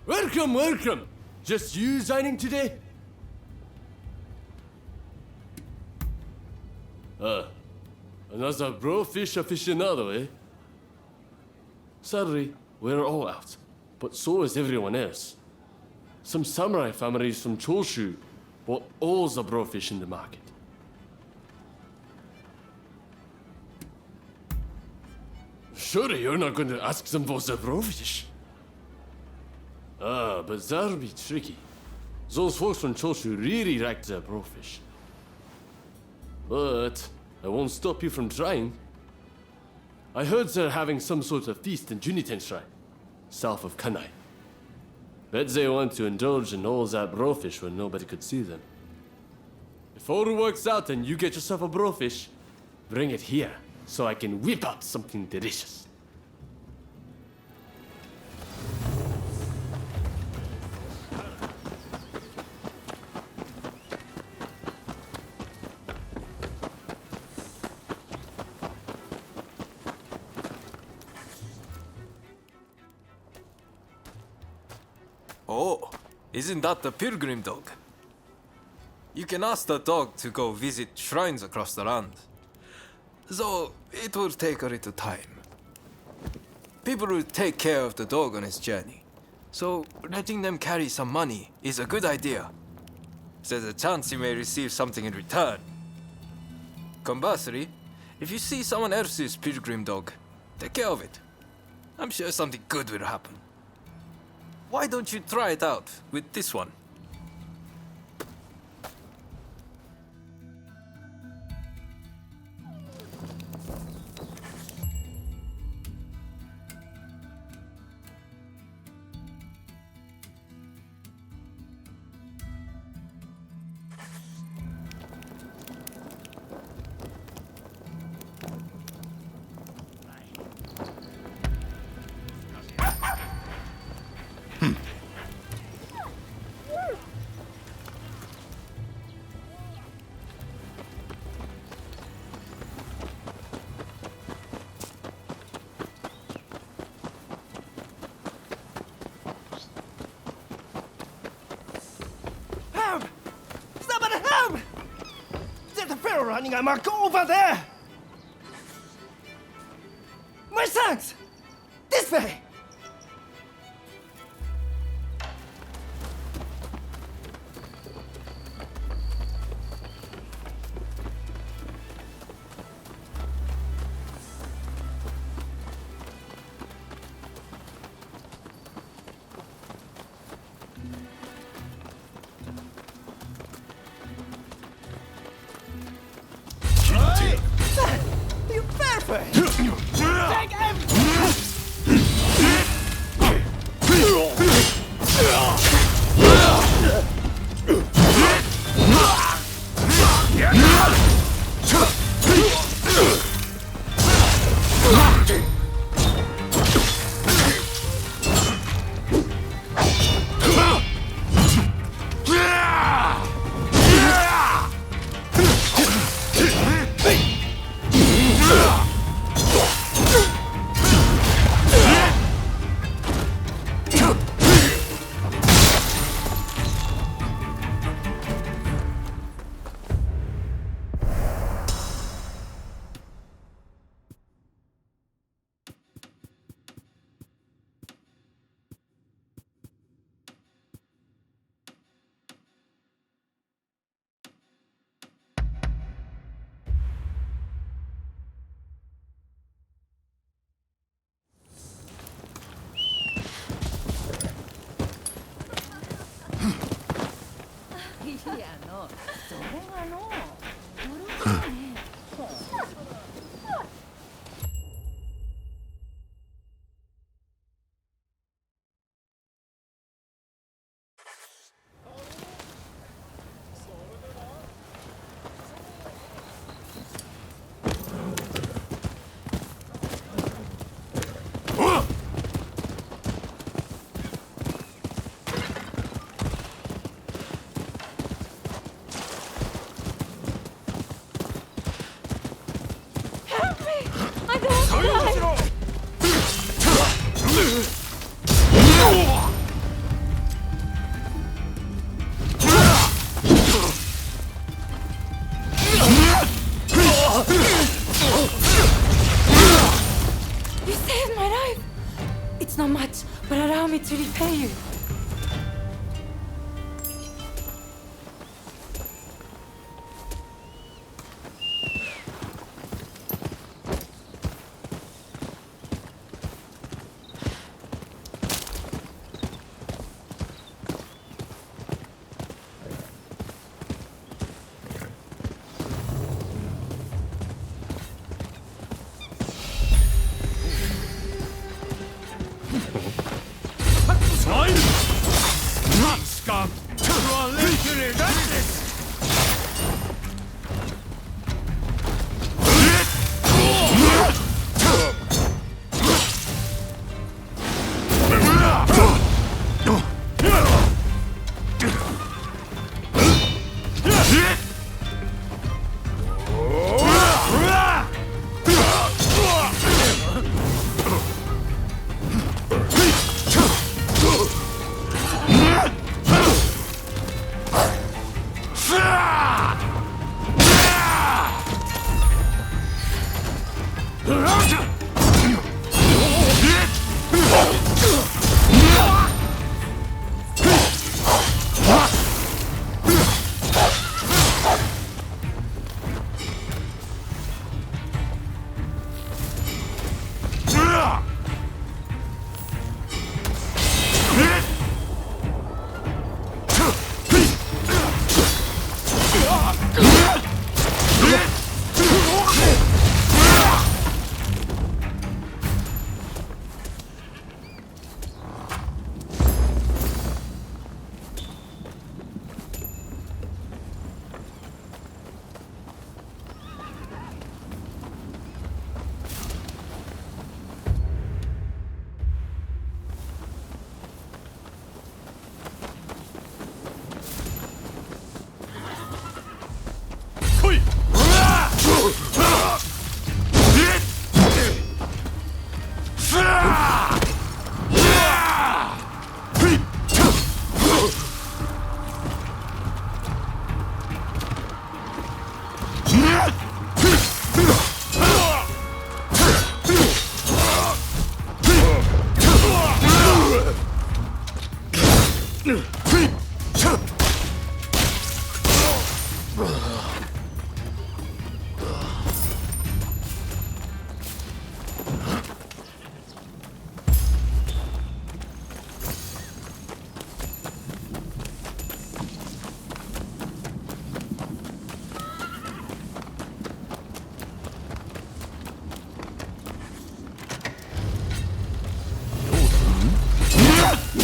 Welcome, welcome! Just you signing today? Another brofish aficionado, eh? Sadly, we're all out, but so is everyone else. Some samurai families from Choshu bought all the brofish in the market. Surely you're not going to ask them for the brofish? But that'll be tricky. Those folks from Choshu really like their brofish. But I won't stop you from trying. I heard they're having some sort of feast in Juniten Shrine, south of Kanai. Bet they want to indulge in all that brofish when nobody could see them. If all works out and you get yourself a brofish, bring it here so I can whip out something delicious. Oh, isn't that the pilgrim dog? You can ask the dog to go visit shrines across the land. Though it will take a little time. People will take care of the dog on its journey, so letting them carry some money is a good idea. There's a chance you may receive something in return. Conversely, if you see someone else's pilgrim dog, take care of it. I'm sure something good will happen. Why don't you try it out with this one? Running amok over there! My thanks! This way! me to repay you.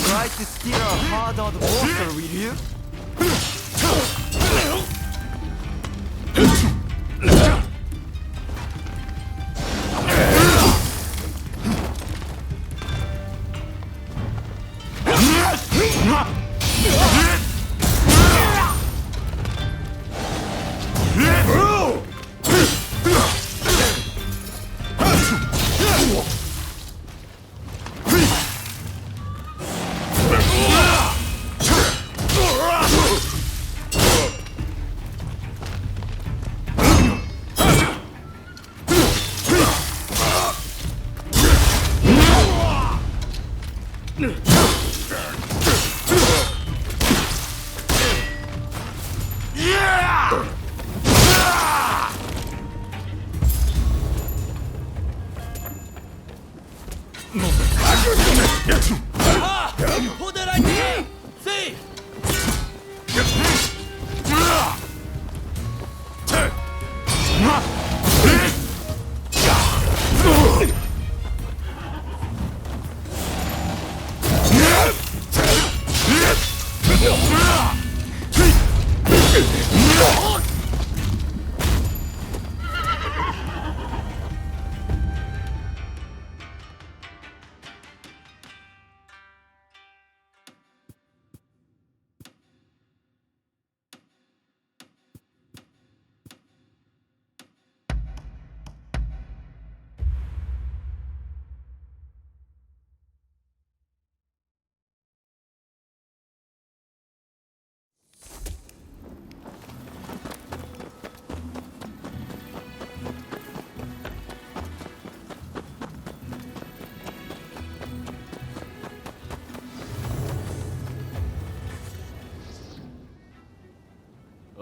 Try to steer a hard-on water, will you?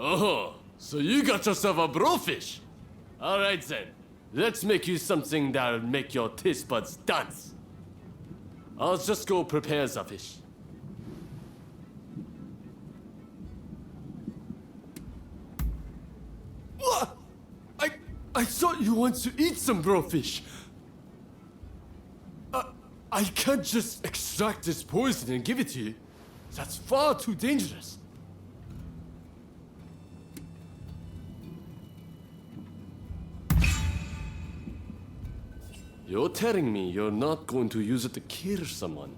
Oh, so you got yourself a blowfish? Alright then, let's make you something that'll make your taste buds dance. I'll just go prepare the fish. What? I thought you wanted to eat some blowfish. I can't just extract this poison and give it to you. That's far too dangerous. You're telling me you're not going to use it to kill someone?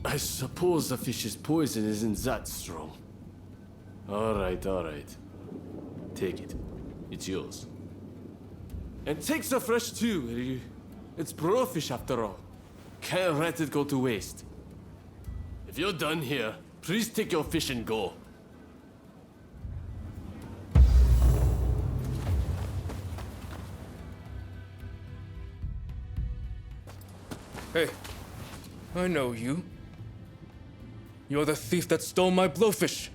I suppose the fish's poison isn't that strong. Alright. Take it. It's yours. And take the fresh too, will you? It's blowfish after all. Can't let it go to waste. If you're done here, please take your fish and go. Hey, I know you. You're the thief that stole my blowfish.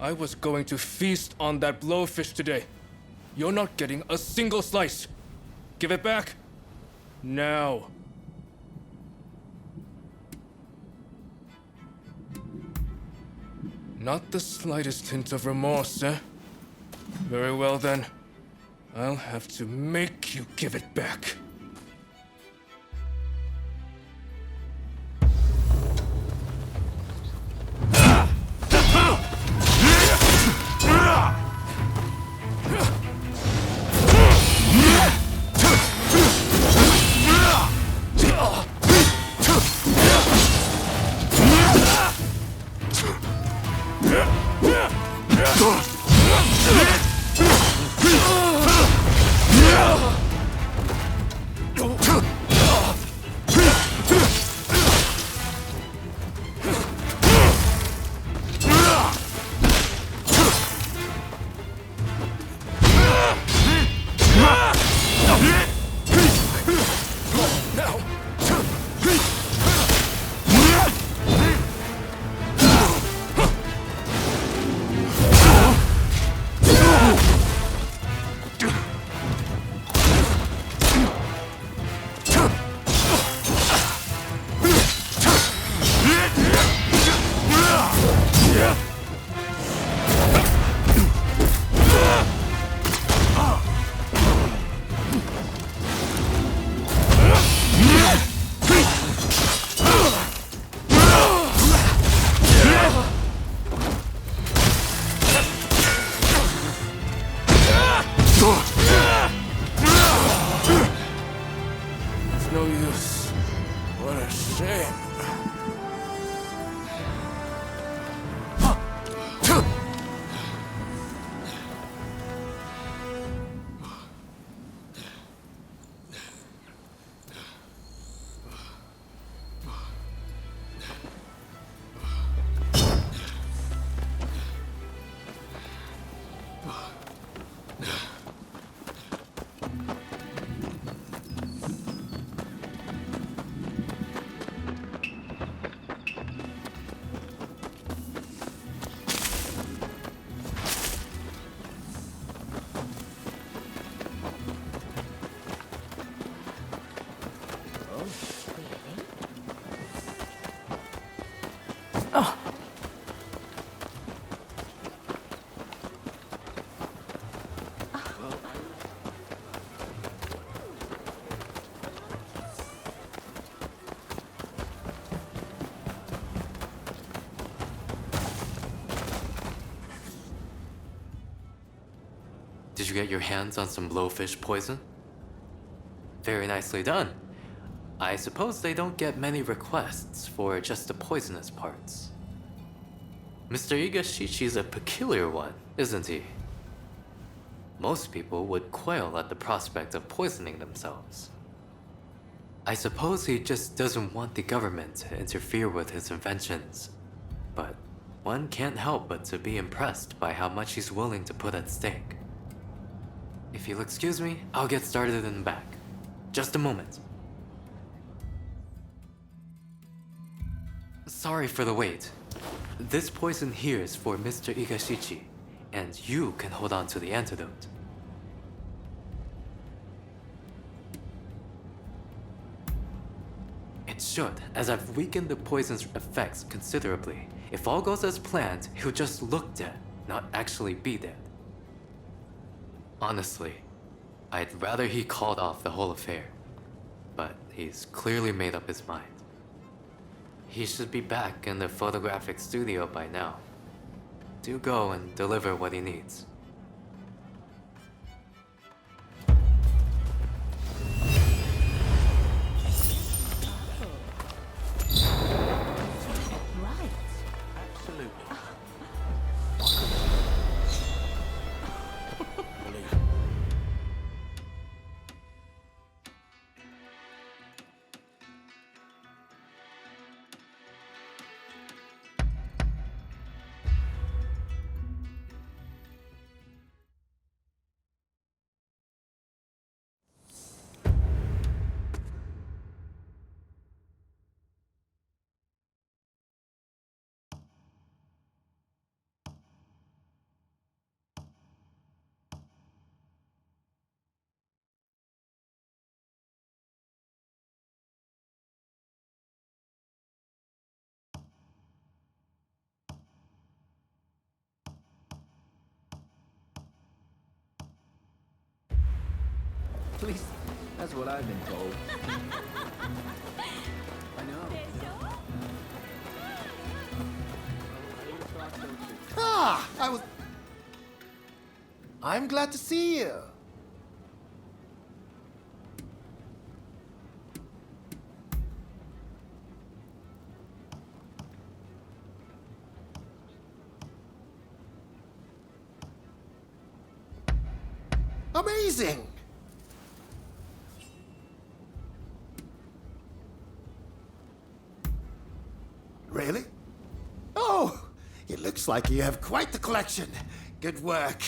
I was going to feast on that blowfish today. You're not getting a single slice. Give it back. Now. Not the slightest hint of remorse, eh? Very well then. I'll have to make you give it back. Did you get your hands on some blowfish poison? Very nicely done. I suppose they don't get many requests for just the poisonous parts. Mr. Igashichi's a peculiar one, isn't he? Most people would quail at the prospect of poisoning themselves. I suppose he just doesn't want the government to interfere with his inventions. But one can't help but to be impressed by how much he's willing to put at stake. If you'll excuse me, I'll get started in the back. Just a moment. Sorry for the wait. This poison here is for Mr. Igashichi, and you can hold on to the antidote. It should, as I've weakened the poison's effects considerably. If all goes as planned, he'll just look dead, not actually be dead. Honestly, I'd rather he called off the whole affair. But he's clearly made up his mind. He should be back in the photographic studio by now. Do go and deliver what he needs. At least that's what I've been told. I know. Ah, I'm glad to see you. Amazing! Really? Oh, it looks like you have quite the collection. Good work.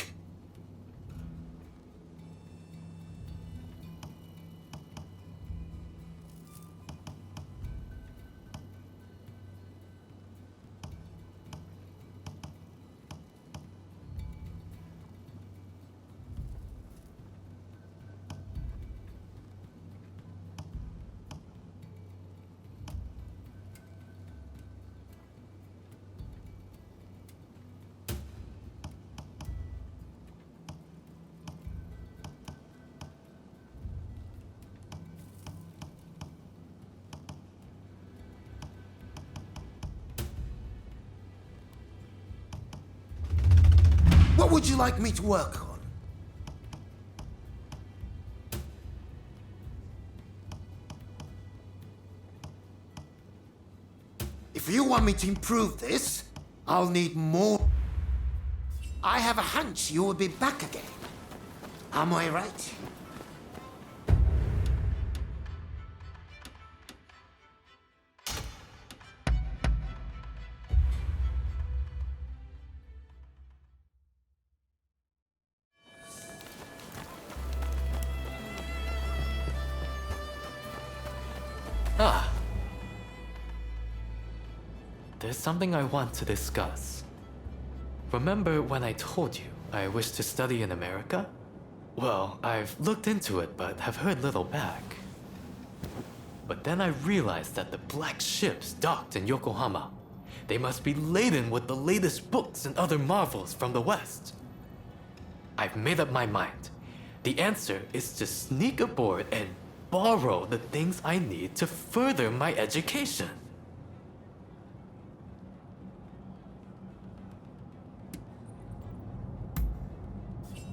What would you like me to work on? If you want me to improve this, I'll need more. I have a hunch you will be back again. Am I right? Ah. There's something I want to discuss. Remember when I told you I wish to study in America? Well, I've looked into it but have heard little back. But then I realized that the black ships docked in Yokohama. They must be laden with the latest books and other marvels from the West. I've made up my mind. The answer is to sneak aboard and borrow the things I need to further my education.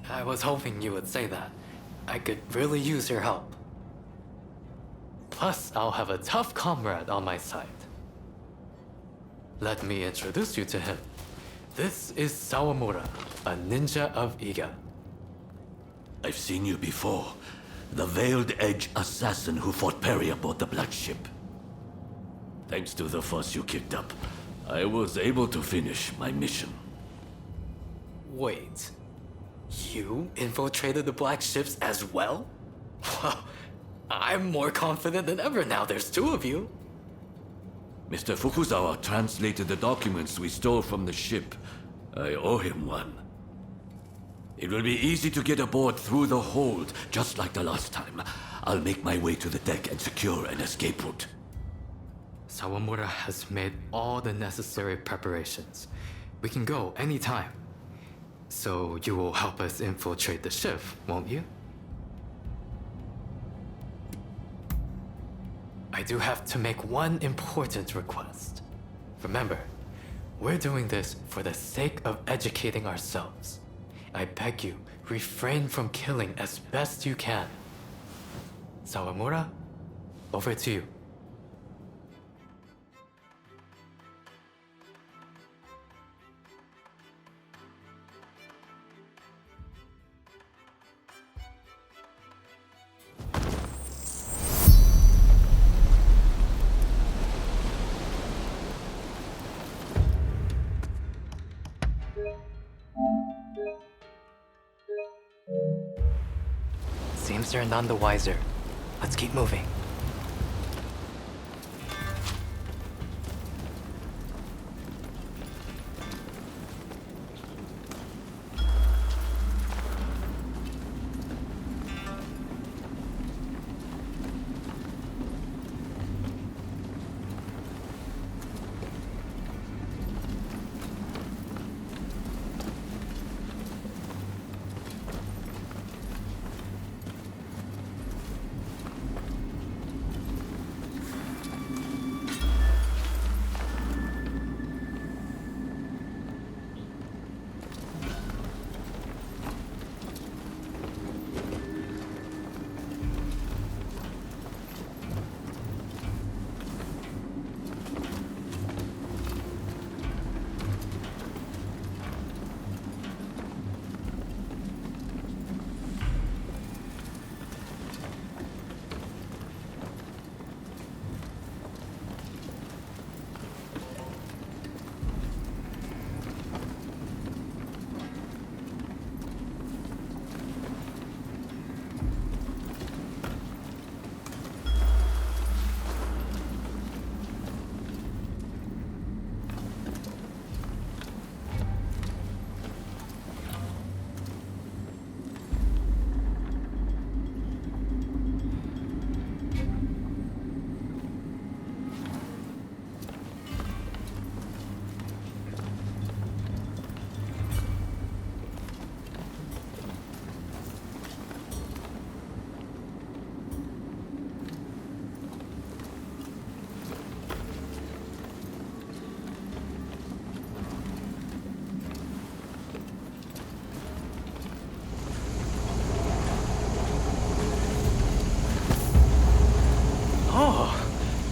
I was hoping you would say that. I could really use your help. Plus, I'll have a tough comrade on my side. Let me introduce you to him. This is Sawamura, a ninja of Iga. I've seen you before. The Veiled Edge assassin who fought Perry aboard the Black Ship. Thanks to the fuss you kicked up, I was able to finish my mission. Wait. You infiltrated the Black Ships as well? Well, I'm more confident than ever now there's two of you. Mr. Fukuzawa translated the documents we stole from the ship. I owe him one. It will be easy to get aboard through the hold, just like the last time. I'll make my way to the deck and secure an escape route. Sawamura has made all the necessary preparations. We can go anytime. So you will help us infiltrate the ship, won't you? I do have to make one important request. Remember, we're doing this for the sake of educating ourselves. I beg you, refrain from killing as best you can. Sawamura, over to you. Seems they're none the wiser. Let's keep moving.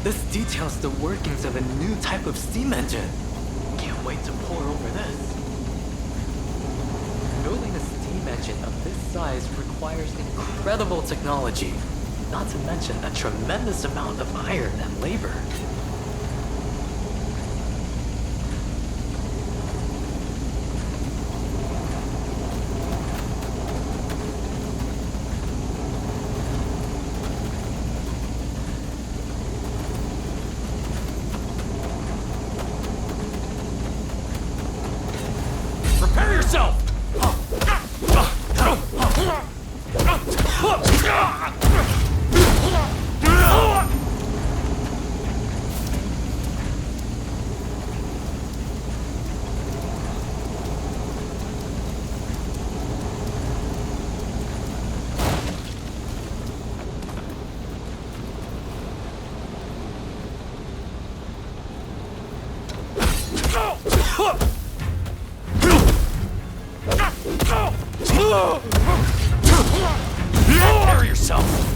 This details the workings of a new type of steam engine. Can't wait to pore over this. Building a steam engine of this size requires incredible technology, not to mention a tremendous amount of iron and labor. Prepare yourself! Prepare yourself!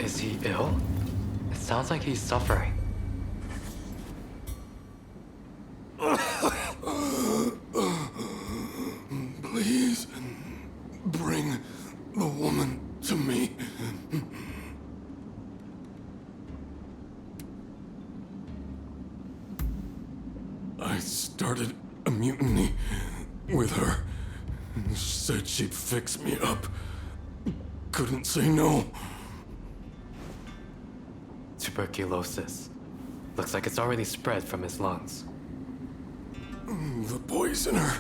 Is he ill? It Sounds like he's suffering. Please, bring the woman to me. I started a mutiny with her. She said she'd fix me up. Couldn't say no. Tuberculosis. Looks like it's already spread from his lungs. The poisoner.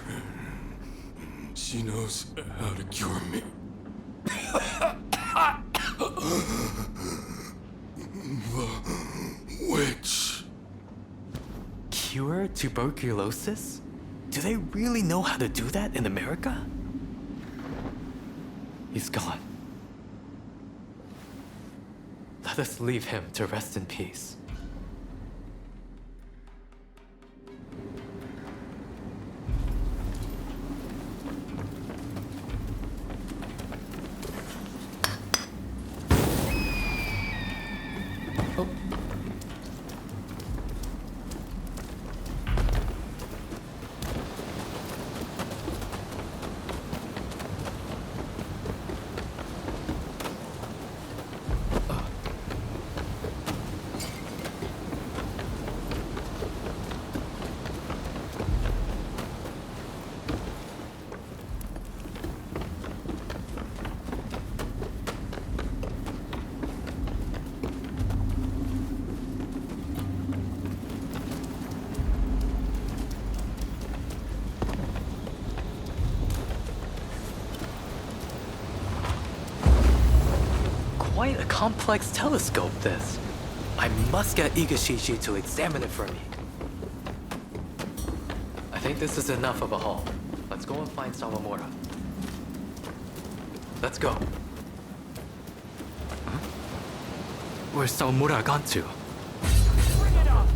She knows how to cure me. The witch. Cure tuberculosis? Do they really know how to do that in America? He's gone. Let us leave him to rest in peace. Quite a complex telescope, this. I must get Igashishi to examine it for me. I think this is enough of a haul. Let's go and find Sawamura. Let's go. Huh? Where's Sawamura gone to? Bring it up!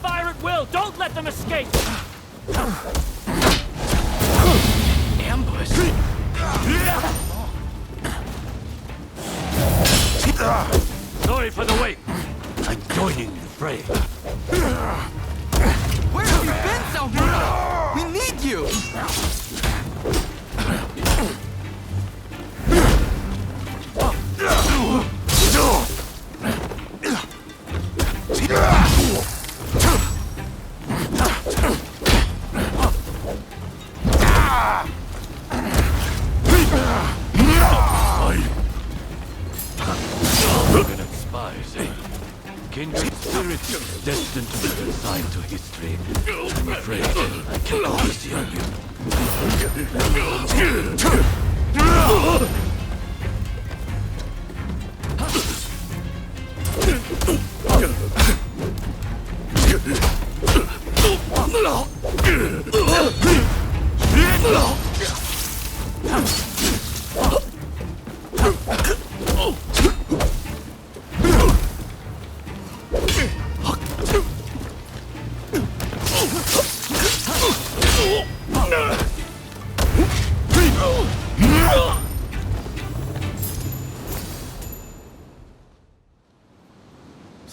Fire at will! Don't let them escape! Ambush? Sorry for the wait. I'm joining the fray. Where have you been, Sawamura? We need you! Kindred spirits destined to be consigned to history. I'm afraid I can't be easy on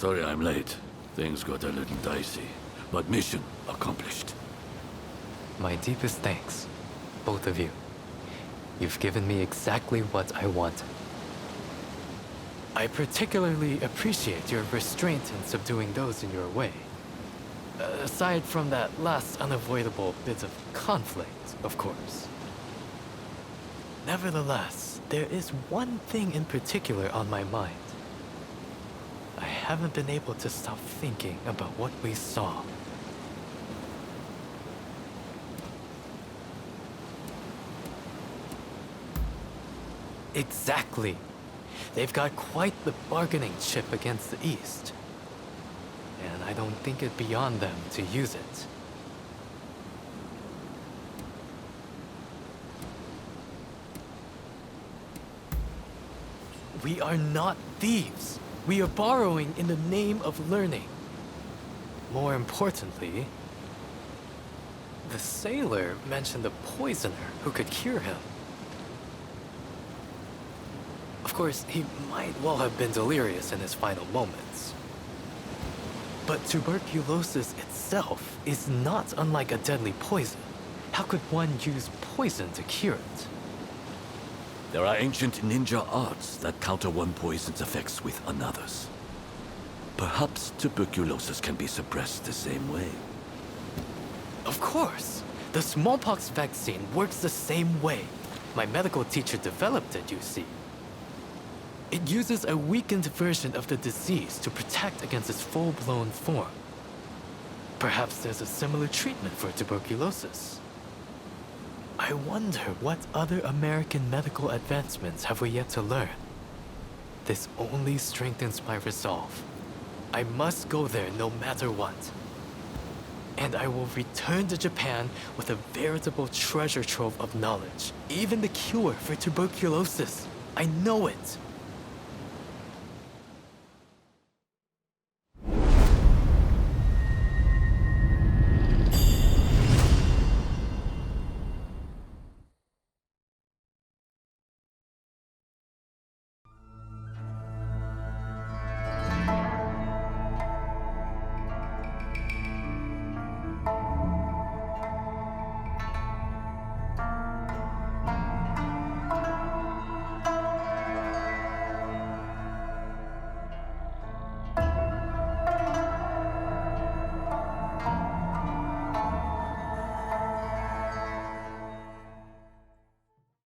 Sorry I'm late. Things got a little dicey. But mission accomplished. My deepest thanks, both of you. You've given me exactly what I wanted. I particularly appreciate your restraint in subduing those in your way. Aside from that last unavoidable bit of conflict, of course. Nevertheless, there is one thing in particular on my mind. I haven't been able to stop thinking about what we saw. Exactly. They've got quite the bargaining chip against the East. And I don't think it beyond them to use it. We are not thieves. We are borrowing in the name of learning. More importantly, the sailor mentioned a poisoner who could cure him. Of course, he might well have been delirious in his final moments. But tuberculosis itself is not unlike a deadly poison. How could one use poison to cure it? There are ancient ninja arts that counter one poison's effects with another's. Perhaps tuberculosis can be suppressed the same way. Of course! The smallpox vaccine works the same way. My medical teacher developed it, you see. It uses a weakened version of the disease to protect against its full-blown form. Perhaps there's a similar treatment for tuberculosis. I wonder what other American medical advancements have we yet to learn? This only strengthens my resolve. I must go there no matter what. And I will return to Japan with a veritable treasure trove of knowledge. Even the cure for tuberculosis. I know it.